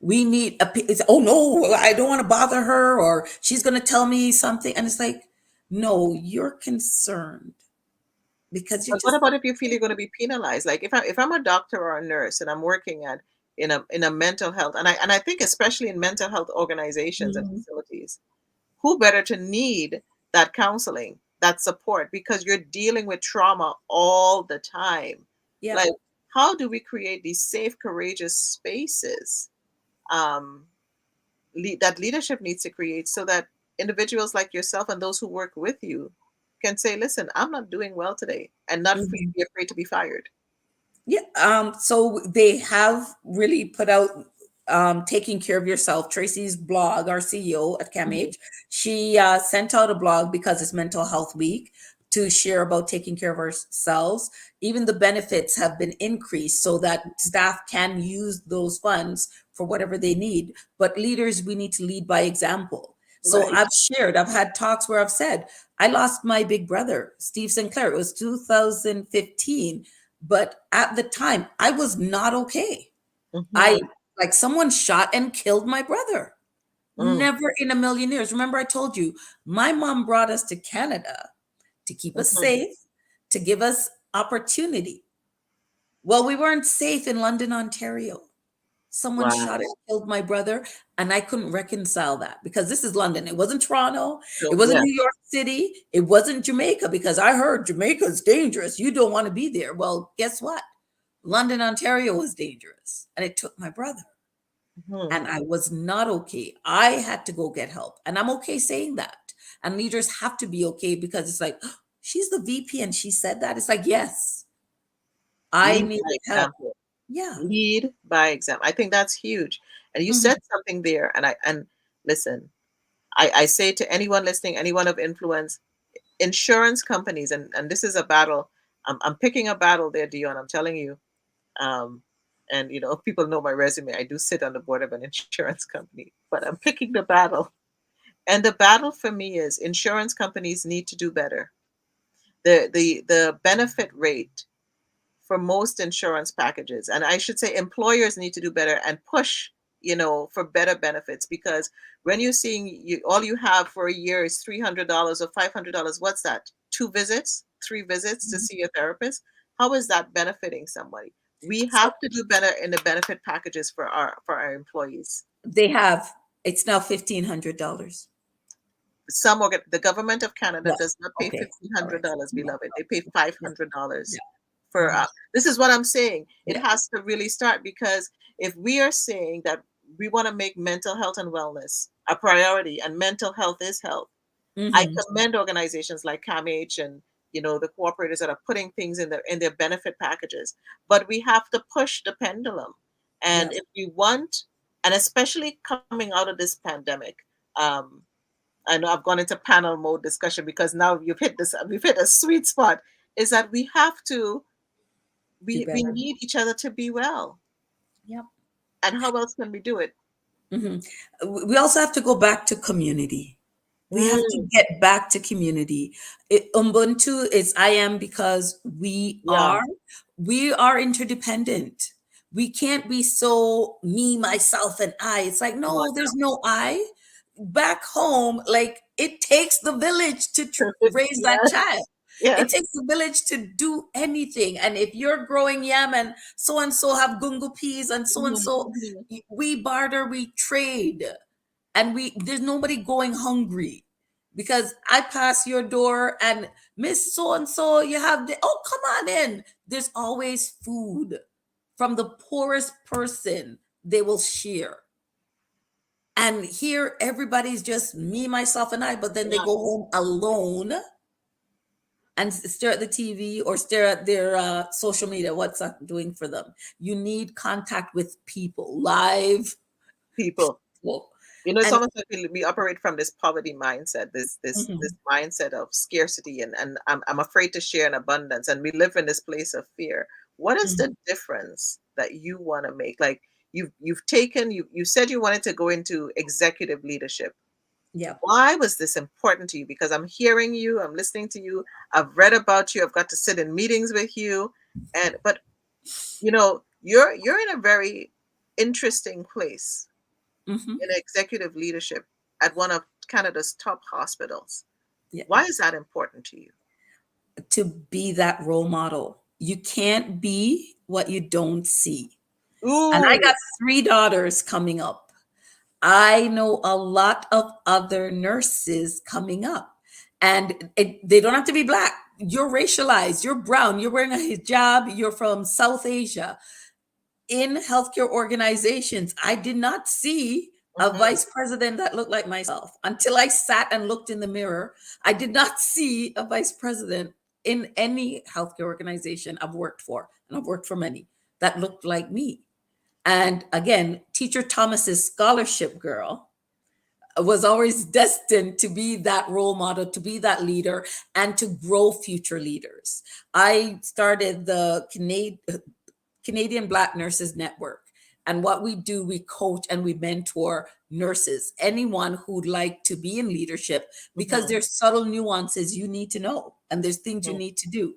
We need oh no, I don't want to bother her, or she's going to tell me something. And it's like, no, you're concerned because you're But what just about if you feel you're going to be penalized? Like if I'm a doctor or a nurse and I'm working at in a mental health, and I think especially in mental health organizations and Mhm. facilities, who better to need that counseling, that support, because you're dealing with trauma all the time. Yeah. Like, how do we create these safe, courageous spaces um, that leadership needs to create, so that individuals like yourself and those who work with you can say, listen, I'm not doing well today, and not Mhm. be afraid to be fired. Yeah. So they have really put out taking care of yourself. Tracy's blog, our CEO at Mhm. CAMH, she sent out a blog because it's Mental Health Week to share about taking care of ourselves. Even the benefits have been increased so that staff can use those funds for whatever they need. But leaders, we need to lead by example. So Right. I've had talks where I've said, I lost my big brother, Steve Sinclair. It was 2015, but at the time, I was not okay. I Hmm. like someone shot and killed my brother. Mm, Never in a million years. Remember, I told you, my mom brought us to Canada to keep us mhm. safe, to give us opportunity. Well, we weren't safe in London, Ontario. Someone shot and Wow. killed my brother, and I couldn't reconcile that because this is London. It wasn't Toronto. It So, wasn't yeah. New York City. It wasn't Jamaica because I heard Jamaica is dangerous. You don't want to be there. Well, guess what? London, Ontario was dangerous, and it took my brother. Mhm. And I was not okay. I had to go get help. And I'm okay saying that. And leaders have to be okay because it's like, she's the VP and she said that. It's like, yes, I Lead needed by help. example. Yeah. Lead by example. I think that's huge. And you Mhm. said something there, and listen, I say to anyone listening, anyone of influence, insurance companies, and this is a battle. I'm picking a battle there, Dion. I'm telling you. Um, and people know my resume. I do sit on the board of an insurance company, but I'm picking the battle. And the battle for me is insurance companies need to do better. The benefit rate for most insurance packages, and I should say employers need to do better and push for better benefits, because when you're seeing all you have for a year is $300 or $500, what's that, 2 visits, 3 visits to Mhm. see a therapist? How is that benefiting somebody? We So have to do better in the benefit packages for our employees. they have, it's now $1,500. The government of Canada Yeah. does not pay Okay. fifteen All hundred right. dollars, Yeah. beloved. They pay five Yeah. hundred Yeah. dollars for. Mhm. This is what I'm saying. It Yeah. has to really start, because if we are saying that we want to make mental health and wellness a priority, and mental health is health, I Mhm. commend organizations like CAMH and the cooperators that are putting things in their benefit packages. But we have to push the pendulum, Yeah. and if we want, and especially coming out of this pandemic. Um, I know I've gone into panel mode discussion, because now we've hit a sweet spot, is that we have to, Do we better. need each other to be well. Yep. And how else can we do it? Mhm. We also have to go back to community. We have to Mm, get back to community. Ubuntu is I am because yeah. we are interdependent. We can't be so me, myself, and I. It's like, Come on no, there's no I. Back home, like it takes the village to now. raise that Yes, child. It yes. takes a village to do anything. And if you're growing yam and so have gungo peas and Mhm, so, mhm. we barter, we trade, and there's nobody going hungry because I pass your door and Miss so and so, you have the, oh, come on in. There's always food from the poorest person. They will share. And here, everybody's just me, myself, and I, but then they Yeah, go home alone and stare at the TV or stare at their social media. What's that doing for them? You need contact with people, live people. people. It's And almost like we operate from this poverty mindset, this mhm, mindset of scarcity, and I'm afraid to share in abundance, and we live in this place of fear. What is mhm, the difference that you want to make? Like, you said you wanted to go into executive leadership. yeah. Why was this important to you? Because I'm hearing you, I'm listening to you, I've read about you, I've got to sit in meetings with you, but you're in a very interesting place Mhm, in executive leadership at one of Canada's top hospitals. yeah. Why is that important to you? To be that role model. You can't be what you don't see. And I Ooh, got 3 daughters coming up. I know a lot of other nurses coming up, and they don't have to be black. You're racialized, you're brown, you're wearing a hijab, you're from South Asia. In healthcare organizations, I did not see a mhm, vice president that looked like myself until I sat and looked in the mirror. I did not see a vice president in any healthcare organization I've worked for, and I've worked for many, that looked like me. And again, Teacher Thomas's scholarship girl was always destined to be that role model, to be that leader, and to grow future leaders. I started the Canadian Black Nurses Network. And what we do, we coach and we mentor nurses, anyone who'd like to be in leadership, because Mm-hmm. there's subtle nuances you need to know and there's things you need to do.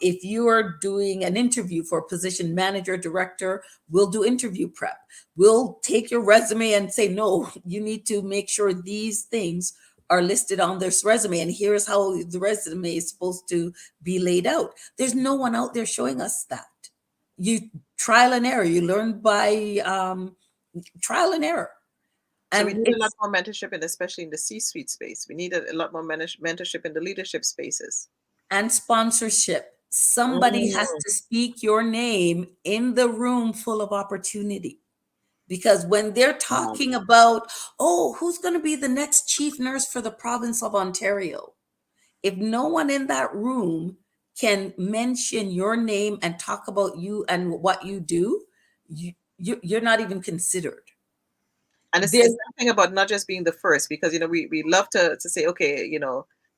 If you are doing an interview for a position, manager, director, we'll do interview prep. We'll take your resume and say, no, you need to make sure these things are listed on this resume. And here's how the resume is supposed to be laid out. There's no one out there showing us that. You trial and error, you learn by trial and error. So we And need a lot it's more mentorship, and especially in the C-suite space. We need a lot more mentorship in the leadership spaces. and sponsorship. Somebody has Mm. to speak your name in the room full of opportunity. Because when they're talking about, oh, who's going to be the next chief nurse for the province of Ontario? If no one in that room can mention your name and talk about you and what you do, you're not even considered. And it's There's something about not just being the first, because we love to say, okay,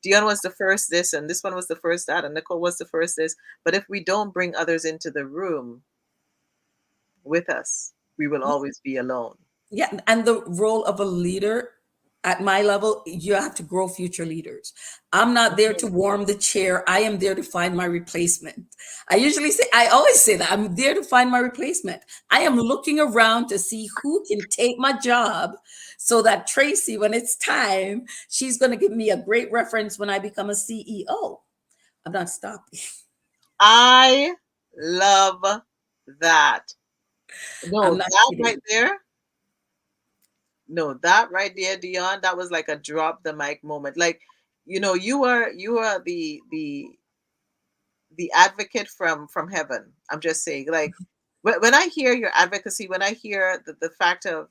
Dionne was the first this, and this one was the first that, and Nicole was the first this. But if we don't bring others into the room with us, we will always be alone. Yeah, and the role of a leader at my level, you have to grow future leaders. I'm not there to warm the chair. I am there to find my replacement. I always say that I'm there to find my replacement. I am looking around to see who can take my job so that Tracy, when it's time, she's going to give me a great reference when I become a CEO. I'm not stopping. I love that. I'm No, not that right kidding. there. No, that right there, Dionne, that was like a drop the mic moment. Like, you are the advocate from heaven. I'm just saying, like, when I hear your advocacy, when I hear the fact of,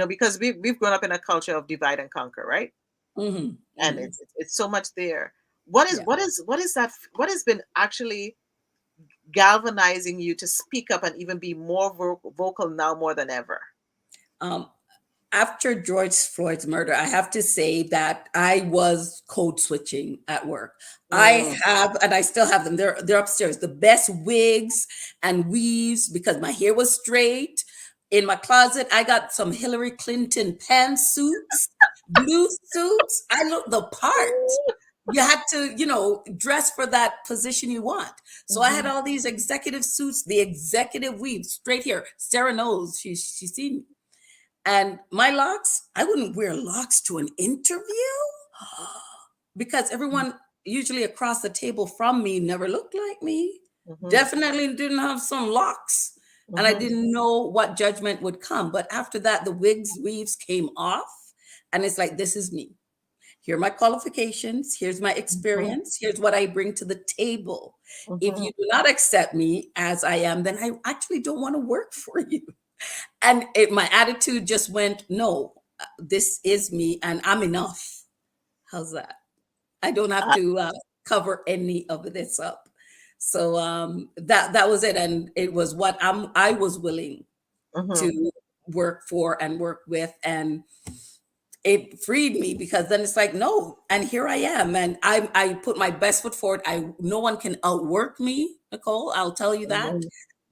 because we've grown up in a culture of divide and conquer, right? Hmm. And Hmm. it's so much there. What is Yeah. what is what is that? What has been actually galvanizing you to speak up and even be more vocal now more than ever? Um, After George Floyd's murder, I have to say that I was code switching at work. I Mm, have, and I still have them. They're upstairs. The best wigs and weaves because my hair was straight. In my closet, I got some Hillary Clinton pantsuits, blue suits. I look the part. You had to, dress for that position you want. So I had mhm. all these executive suits, the executive weave, straight here. Sarah knows she's seen me. And my locks, I wouldn't wear locks to an interview because everyone usually across the table from me never looked like me. Mhm, Definitely didn't have some locks. And I mhm, didn't know what judgment would come. But after that, the wigs, weaves came off. And it's like, this is me. Here are my qualifications. Here's my mhm, experience. Here's what I bring to the table. If mhm. you do not accept me as I am, then I actually don't want to work for you. And my attitude just went, no, this is me and I'm enough. How's that? I don't have Uh, to cover any of this up. So that was it, and it was what I was willing mhm, to work for and work with, and it freed me because then it's like, no, and here I am, and I put my best foot forward. No one can outwork me, Nicole, I'll tell you that. mhm.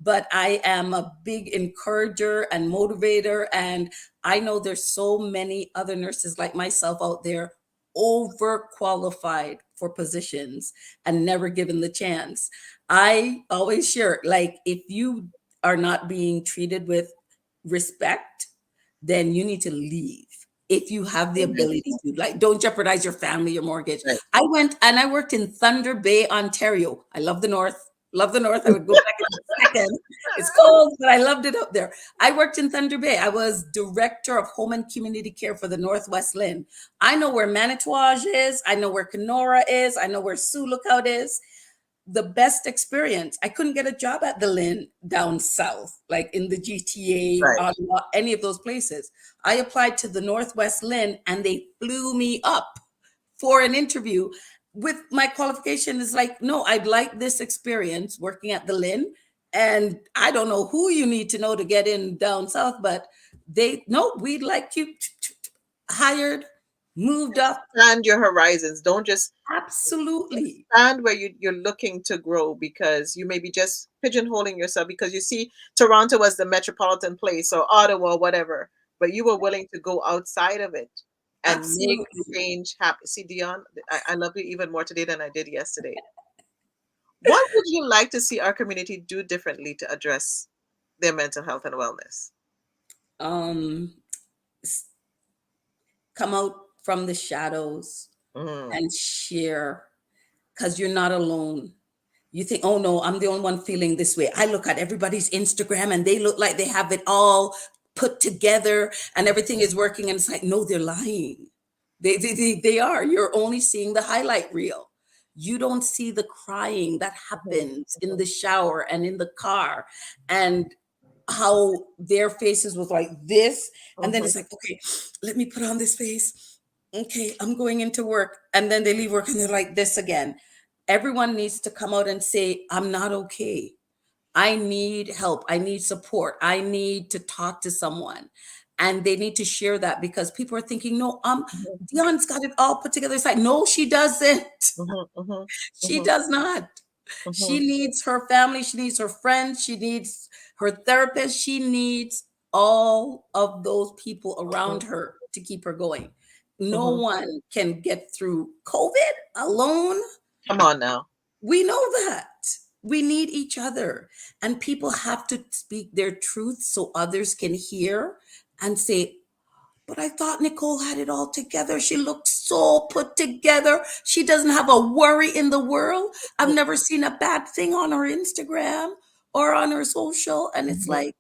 But I am a big encourager and motivator, and I know there's so many other nurses like myself out there overqualified for positions and never given the chance. I always share, like, if you are not being treated with respect, then you need to leave. If you have the Mhm. ability to, like, don't jeopardize your family, your mortgage. Right. I went and I worked in Thunder Bay, Ontario. I love the North. Love the North. I would go back in a second. It's cold, but I loved it up there. I worked in Thunder Bay. I was director of home and community care for the Northwest Lynn. I know where Manitouage is. I know where Kenora is. I know where Sioux Lookout is. The best experience. I couldn't get a job at the Lynn down south, like in the GTA, Right. Ottawa, any of those places. I applied to the Northwest Lynn and they flew me up for an interview with my qualification. Is like, no, I'd like this experience working at the Lynn. And I don't know who you need to know to get in down south, but they, no, we'd like you hired. moved up. Expand your horizons. Don't just Absolutely. expand where you're looking to grow, because you may be just pigeonholing yourself because you see Toronto as the metropolitan place, or Ottawa, whatever, but you were willing to go outside of it and make Absolutely. change happen. See, Dionne, I love you even more today than I did yesterday. What would you like to see our community do differently to address their mental health and wellness? Um, Come out from the shadows Mm, and share, because you're not alone. You think, oh no, I'm the only one feeling this way. I look at everybody's Instagram and they look like they have it all put together and everything is working. And it's like, no, they're lying. They are. You're only seeing the highlight reel. You don't see the crying that mhm, happens in mhm, the shower and in the car, and how their faces was like this. And then mhm, it's like, okay, let me put on this face. Okay, I'm going into work. And then they leave work and they're like this again. Everyone needs to come out and say, I'm not okay. I need help. I need support. I need to talk to someone. And they need to share that, because people are thinking, no, mhm, Dionne's got it all put together. It's like, no, she doesn't. mhm, mhm, She mhm, does not. She mhm, needs her family. She needs her friends. She needs her therapist. She needs all of those people mhm, around her to keep her going. No mhm. one can get through COVID alone. Come on now. We know that. We need each other. And people have to speak their truth so others can hear and say, but I thought Nicole had it all together. She looks so put together. She doesn't have a worry in the world. I've Mhm, never seen a bad thing on her Instagram or on her social. And it's mhm. like,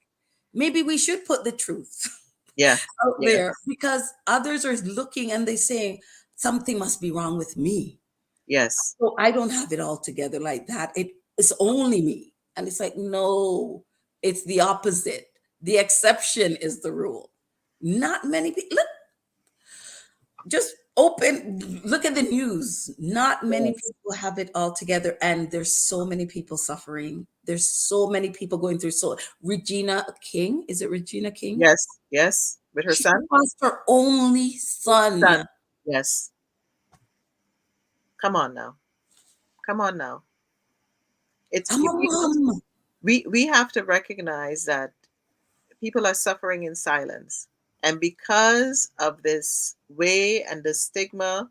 maybe we should put the truth Yeah, out yeah, there, because others are looking and they saying, something must be wrong with me. yes, So I don't have it all together like that. It's only me. And it's like, no, it's the opposite. The exception is the rule. Not many people. Look, just look at the news. Not many yes, people have it all together. And there's so many people suffering. There's so many people going through. So Regina King, is it Regina King? yes, yes. With her She son? lost her only Son. son. Yes. Come on now. Come on now. It's I'm a mom. we have to recognize that people are suffering in silence. And because of this way and the stigma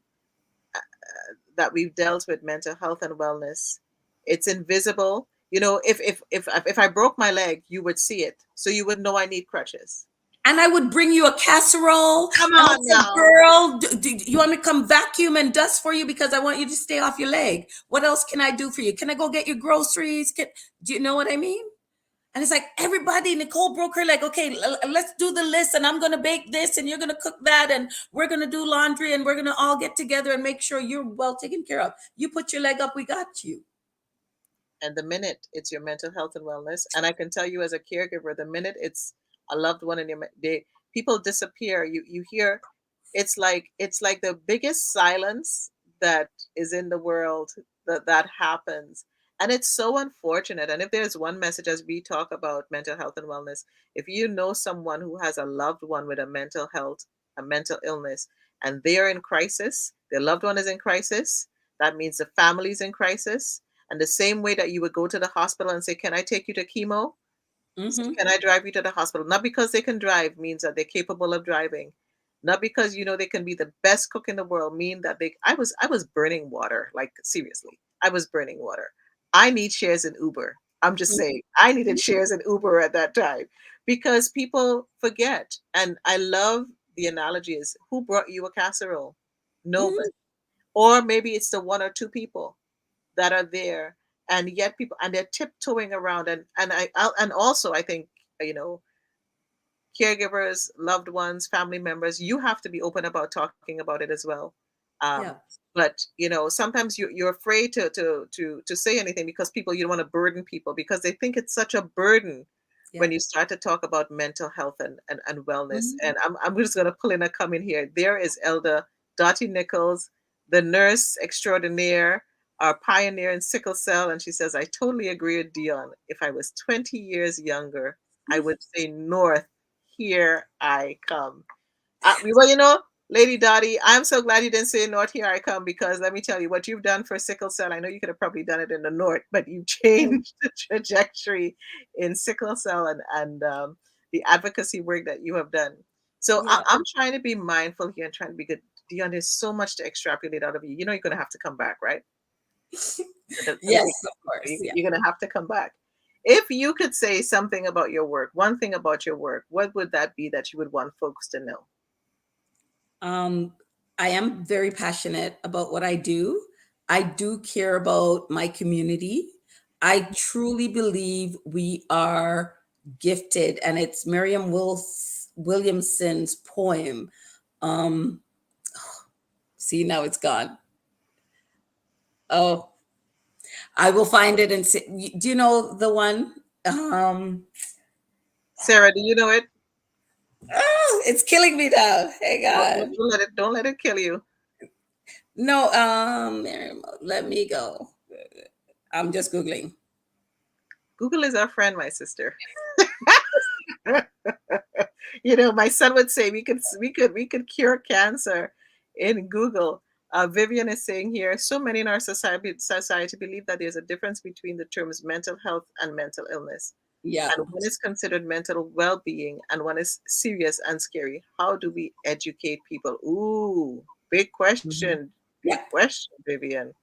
that we've dealt with mental health and wellness, it's invisible. You know, if I broke my leg, you would see it. So you would know I need crutches. And I would bring you a casserole. Come And I on said, now. girl, you want me to come vacuum and dust for you because I want you to stay off your leg? What else can I do for you? Can I go get your groceries? Do you know what I mean? And it's like, everybody, Nicole broke her leg. Okay, let's do the list. And I'm going to bake this and you're going to cook that. And we're going to do laundry and we're going to all get together and make sure you're well taken care of. You put your leg up, we got you. And the minute it's your mental health and wellness, and I can tell you as a caregiver, the minute it's a loved one in your they people disappear. You hear, it's like the biggest silence that is in the world, that happens. And it's so unfortunate. And if there's one message as we talk about mental health and wellness, if you know someone who has a loved one with a mental health, a mental illness, and they're in crisis, their loved one is in crisis, that means the family's in crisis. And the same way that you would go to the hospital and say, "Can I take you to chemo?" So Mm-hmm. can I drive you to the hospital? Not because they can drive means that they're capable of driving. Not because they can be the best cook in the world mean that they I was burning water. Like seriously. I was burning water. I need shares in Uber. I'm just saying. I needed shares in Uber at that time because people forget. And I love the analogy is, who brought you a casserole? Mm-hmm. Nobody. Or maybe it's the one or two people that are there, and yet people, and they're tiptoeing around. And also I think, you know caregivers, loved ones, family members, you have to be open about talking about it as well. Yeah. um but sometimes you're afraid to say anything because people, you don't want to burden people because they think it's such a burden Yeah. when you start to talk about mental health and wellness. Mm-hmm. And I'm just going to pull in a comment here. There is Elder Dottie Nichols, the nurse extraordinaire, our pioneer in sickle cell, and she says, I totally agree with Dionne. If I was 20 years younger, I would say north, here I come. Well, Lady Dottie, I'm so glad you didn't say North Here I Come, because let me tell you what you've done for sickle cell. I know you could have probably done it in the North, but you changed the trajectory in sickle cell and the advocacy work that you have done. So Yeah. I'm trying to be mindful here and trying to be good. Dion, there's so much to extrapolate out of you. You know you're going to have to come back, right? Let me Yes, take of course. Yeah. you're going to have to come back. If you could say something about your work, one thing about your work, what would that be that you would want folks to know? Um, I am very passionate about what I do. I do care about my community. I truly believe we are gifted, and it's Williamson's poem. Um, see, now it's gone. Oh, I will find it and say, do you know the one? Sarah, do you know it? It's killing me now. Hang Don't, on. don't let it kill you. No, let me go. I'm just Googling. Google is our friend, my sister. My son would say we could cure cancer in Google. Vivian is saying here, so many in our society believe that there's a difference between the terms mental health and mental illness. Yeah. And one is considered mental well-being and one is serious and scary. How do we educate people? Ooh, big Mhm. question. Big Yeah. question, Vivian.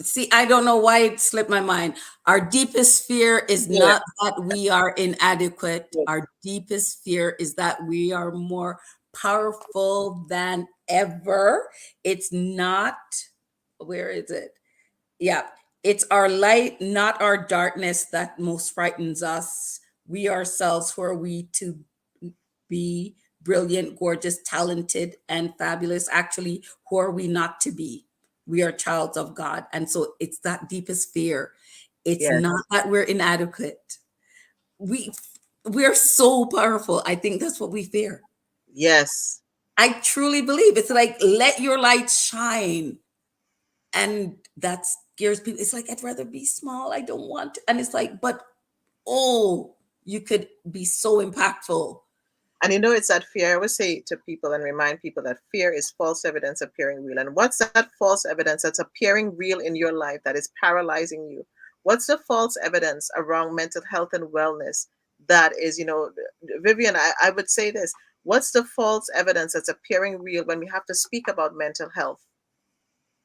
See, I don't know why it slipped my mind. Our deepest fear is Do it. not that we are inadequate. Do it. Our deepest fear is that we are more powerful than ever. It's not, where is it? Yeah. It's our light, not our darkness, that most frightens us. We ourselves, who are we to be brilliant, gorgeous, talented, and fabulous? Actually, who are we not to be? We are childs of God. And so it's that deepest fear. It's not Yes. that we're inadequate. We we're so powerful. I think that's what we fear. Yes. I truly believe it's like let your light shine. And that scares people. It's like I'd rather be small. I don't want to. And it's like, but oh, you could be so impactful. And it's that fear. I always say to people and remind people that fear is false evidence appearing real. And what's that false evidence that's appearing real in your life that is paralyzing you? What's the false evidence around mental health and wellness that is, Vivian, I would say this. What's the false evidence that's appearing real when we have to speak about mental health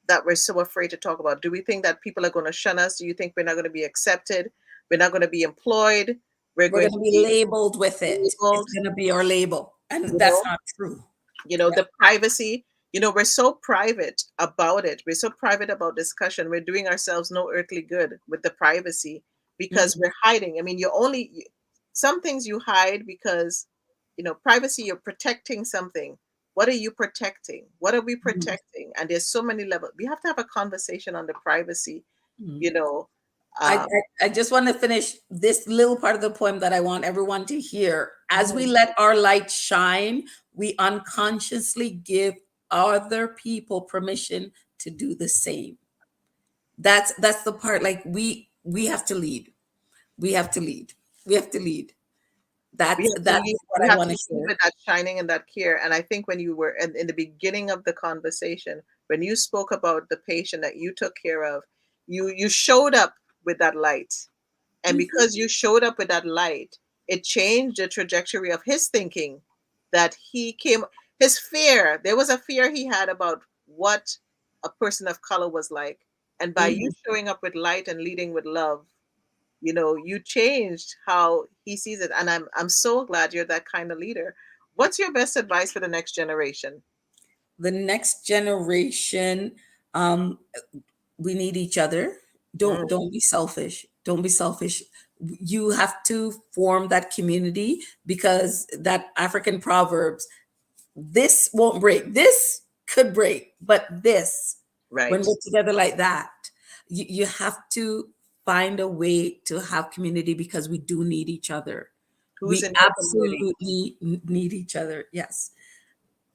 that we're so afraid to talk about? Do we think that people are going to shun us? Do you think we're not going to be accepted? We're not going to be employed? We're We're going going to to be be labeled with it. It's labeled? going to be our label. And You that's know? not true. Yeah. The privacy, we're so private about it. We're so private about discussion. We're doing ourselves no earthly good with the privacy because Mhm. we're hiding. I mean, some things you hide because, privacy, you're protecting something. What are you protecting? What are we Mhm. protecting? And there's so many levels. We have to have a conversation on the privacy, Mhm. you know. I, Um, I just want to finish this little part of the poem that I want everyone to hear. As we mhm. let our light shine, we unconsciously give other people permission to do the same. That's the part. Like we have to lead. We have to lead. We have to lead. We That's have to that's lead, what we I have want to to lead share. with that shining and that care. And I think when you were in the beginning of the conversation, when you spoke about the patient that you took care of, you showed up with that light. And Mhm. because you showed up with that light, it changed the trajectory of his thinking, that his fear, there was a fear he had about what a person of color was like. And by you Mhm. showing up with light and leading with love, you changed how he sees it. And I'm so glad you're that kind of leader. What's your best advice for the next generation? The next generation, um, we need each other. Mm, Don't be selfish. Don't be selfish. You have to form that community because that African proverbs, this won't break. This could break, but this, when right. we're together like that, you have to find a way to have community because we do need each other. Who's We in your community? absolutely need each other. Yes.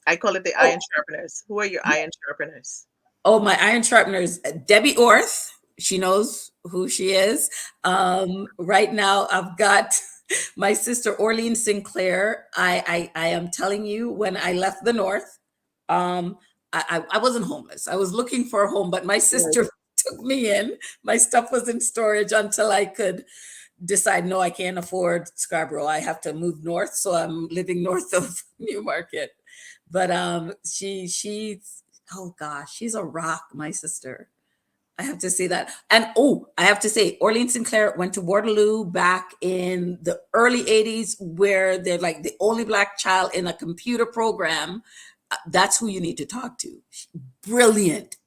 I call it the Oh, iron sharpeners. Who are your iron sharpeners? oh, my iron sharpeners, Debbie Orth. She knows who she is. Right now, I've got my sister Orlean Sinclair. I am telling you, when I left the North, Um, I wasn't homeless. I was looking for a home, but my Right. sister took me in. My stuff was in storage until I could decide, no, I can't afford Scarborough. I have to move north. So I'm living north of Newmarket. But she's oh gosh, she's a rock, my sister. I have to say that. And oh, I have to say, Orlean Sinclair went to Waterloo back in the early 80s, where they're like the only Black child in a computer program. That's who you need to talk to. Brilliant,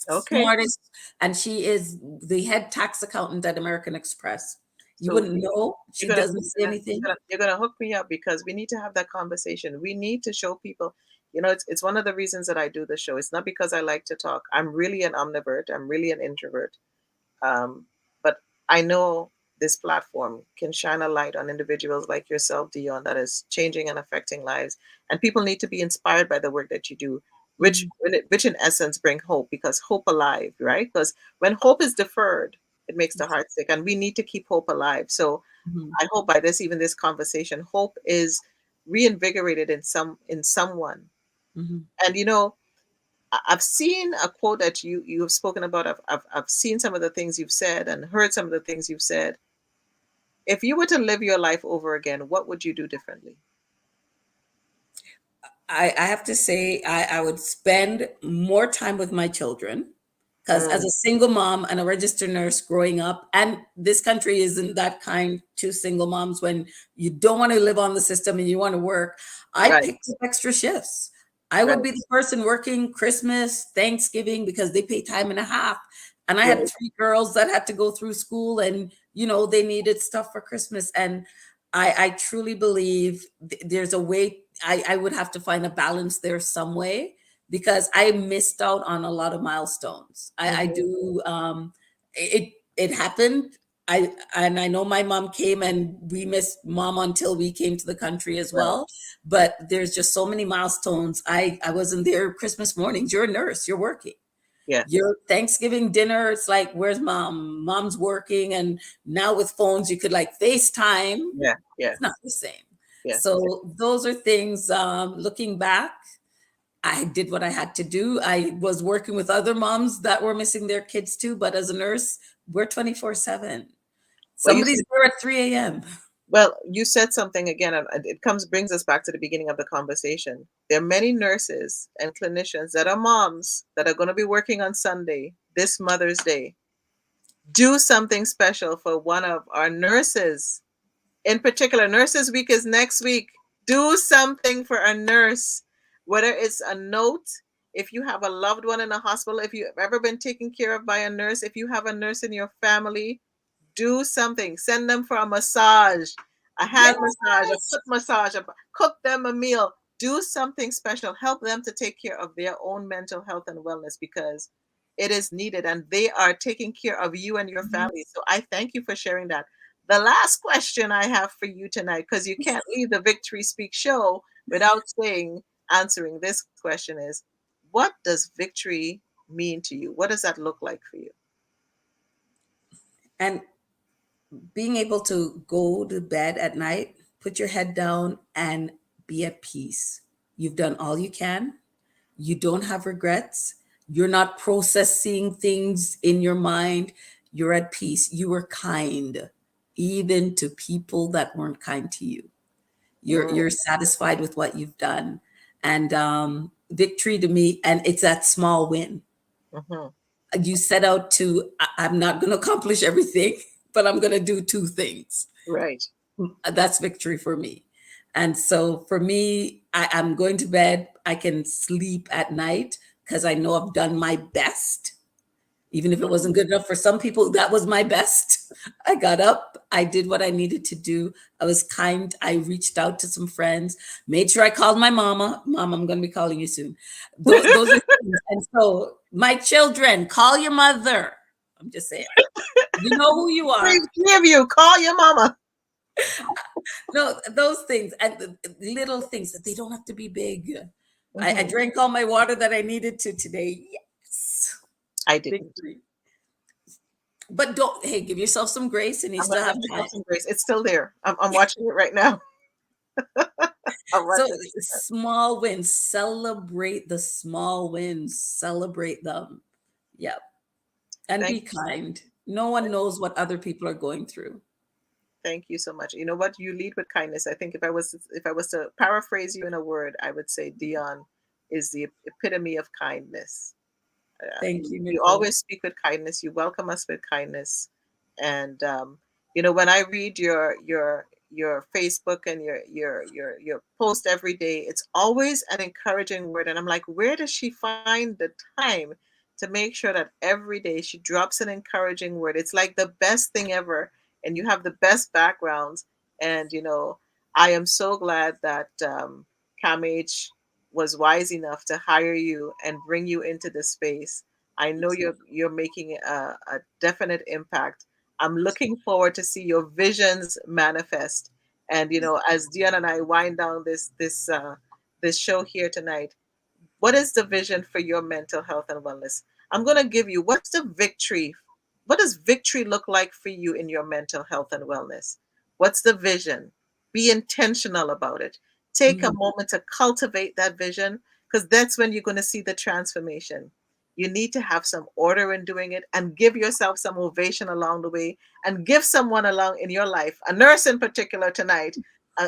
Okay. smartest. And she is the head tax accountant at American Express. You So wouldn't know. you're She gonna doesn't say anything. you're gonna hook me up because we need to have that conversation. We need to show people. It's one of the reasons that I do the show. It's not because I like to talk. I'm really an omnivert. I'm really an introvert. But I know this platform can shine a light on individuals like yourself, Dionne, that is changing and affecting lives. And people need to be inspired by the work that you do, which Mhm, which in essence bring hope, because hope alive, right? Because when hope is deferred, it makes the heart sick, and we need to keep hope alive. So mhm, I hope by even this conversation, hope is reinvigorated in someone. mhm. And I've seen a quote that you have spoken about. I've seen some of the things you've said and heard some of the things you've said. If you were to live your life over again, what would you do differently? I have to say, I would spend more time with my children, because as Mm, a single mom and a registered nurse growing up, and this country isn't that kind to single moms when you don't want to live on the system and you want to work. I right, picked up extra shifts. I would right, be the person working Christmas, Thanksgiving, because they pay time and a half. And I had right. three girls that had to go through school, and they needed stuff for Christmas. And I truly believe there's a way. I would have to find a balance there some way, because I missed out on a lot of milestones. I Hmm. do. It happened. I know my mom came, and we missed mom until we came to the country as Right. well. But there's just so many milestones. I wasn't there Christmas mornings. You're a nurse. You're working. Yes. Your Thanksgiving dinner, it's like, where's mom? Mom's working. And now with phones, you could like FaceTime. Yeah. It's not Yes. the same. Yes. So those are things, looking back, I did what I had to do. I was working with other moms that were missing their kids too. But as a nurse, we're 24/7. Well, you Somebody's said there at 3 a.m. you said something again, and it comes brings us back to the beginning of the conversation. There are many nurses and clinicians that are moms that are going to be working on Sunday, this Mother's Day. Do something special for one of our nurses. In particular, Nurses Week is next week. Do something for a nurse, whether it's a note. If you have a loved one in a hospital, if you've ever been taken care of by a nurse, if you have a nurse in your family, do something. Send them for a massage, a hand massage, a Yes. foot massage, cook them a meal. Do something special. Help them to take care of their own mental health and wellness, because it is needed, and they are taking care of you and your Mhm. family. So I thank you for sharing that. The last question I have for you tonight, because you can't leave the Victory Speak show without answering this question, is what does victory mean to you? What does that look like for you? And being able to go to bed at night, put your head down, and be at peace. You've done all you can. You don't have regrets. You're not processing things in your mind. You're at peace. You were kind, even to people that weren't kind to you. You're Mm, satisfied with what you've done. And victory to me, and it's that small win. mhm. You set out to, I'm not going to accomplish everything, but I'm going to do two things. Right. That's victory for me. And so for me, I'm going to bed. I can sleep at night because I know I've done my best. Even if it wasn't good enough for some people, that was my best. I got up, I did what I needed to do. I was kind. I reached out to some friends, made sure I called my mama. Mom, I'm going to be calling you soon. Those are things. And so, my children, call your mother. I'm just saying, you know who you are. Please give you. Call your mama. No, those things, and the little things that they don't have to be big. I Mhm. drank all my water that I needed to today. Yes, I didn't. victory. But don't, hey, give yourself some grace, and you I'm gonna still give have myself time. some grace. It's still there. I'm watching it right now. How much So is it? small wins, celebrate the small wins, celebrate them. Yep. And Thank be you. kind. No one knows what other people are going through. Thank you so much. You know what? You lead with kindness. I think if I was to paraphrase you in a word, I would say Dionne is the epitome of kindness. Thank You, you, you Nicole. always speak with kindness. You welcome us with kindness, and when I read your Facebook and your post every day, it's always an encouraging word, and I'm like, where does she find the time to make sure that every day she drops an encouraging word? It's like the best thing ever, and you have the best backgrounds, and I am so glad that CAMH was wise enough to hire you and bring you into the space. I know you're making a definite impact. I'm looking forward to see your visions manifest. And as Dion and I wind down this show here tonight, what is the vision for your mental health and wellness? I'm going to give you what's the victory? What does victory look like for you in your mental health and wellness? What's the vision? Be intentional about it. Take a Mhm. moment to cultivate that vision because that's when you're going to see the transformation. You need to have some order in doing it and give yourself some ovation along the way and give someone along in your life, a nurse in particular tonight,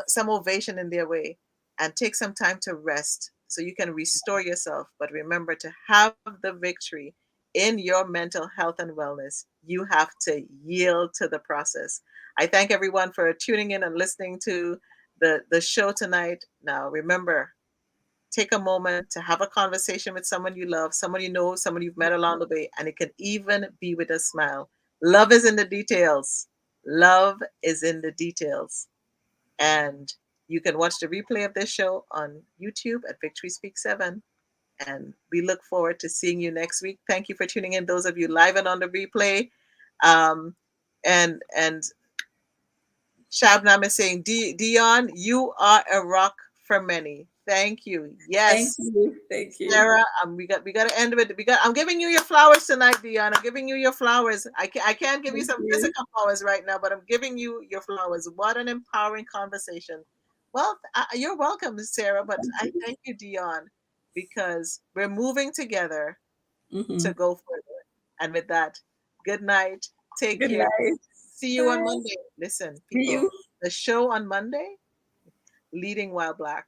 some ovation in their way and take some time to rest so you can restore yourself. But remember to have the victory in your mental health and wellness. You have to yield to the process. I thank everyone for tuning in and listening to the show tonight. Now, remember, take a moment to have a conversation with someone you love, someone you know, someone you've met along the way, and it can even be with a smile. Love is in the details. Love is in the details. And you can watch the replay of this show on YouTube at Victory Speak 7. And we look forward to seeing you next week. Thank you for tuning in, those of you live and on the replay. Um, and Shabnam is saying, Dionne, you are a rock for many. Thank you. Thank Yes. you. Thank you. Sarah, we got to end with I'm giving you your flowers tonight, Dionne. I'm giving you your flowers. I can't give you Thank some you. physical flowers right now, but I'm giving you your flowers. What an empowering conversation. Well, you're welcome, Sarah, but Thank I you. thank you, Dionne, because we're moving together to Mhm. go further. And with that, good night. Take Good care. night. See you on Bye. Monday. Listen, See people, you. the show on Monday, Leading While Black,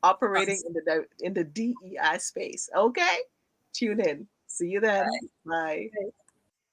operating Awesome. in the DEI space. Okay? Tune in. See you then. Bye. Bye. Bye.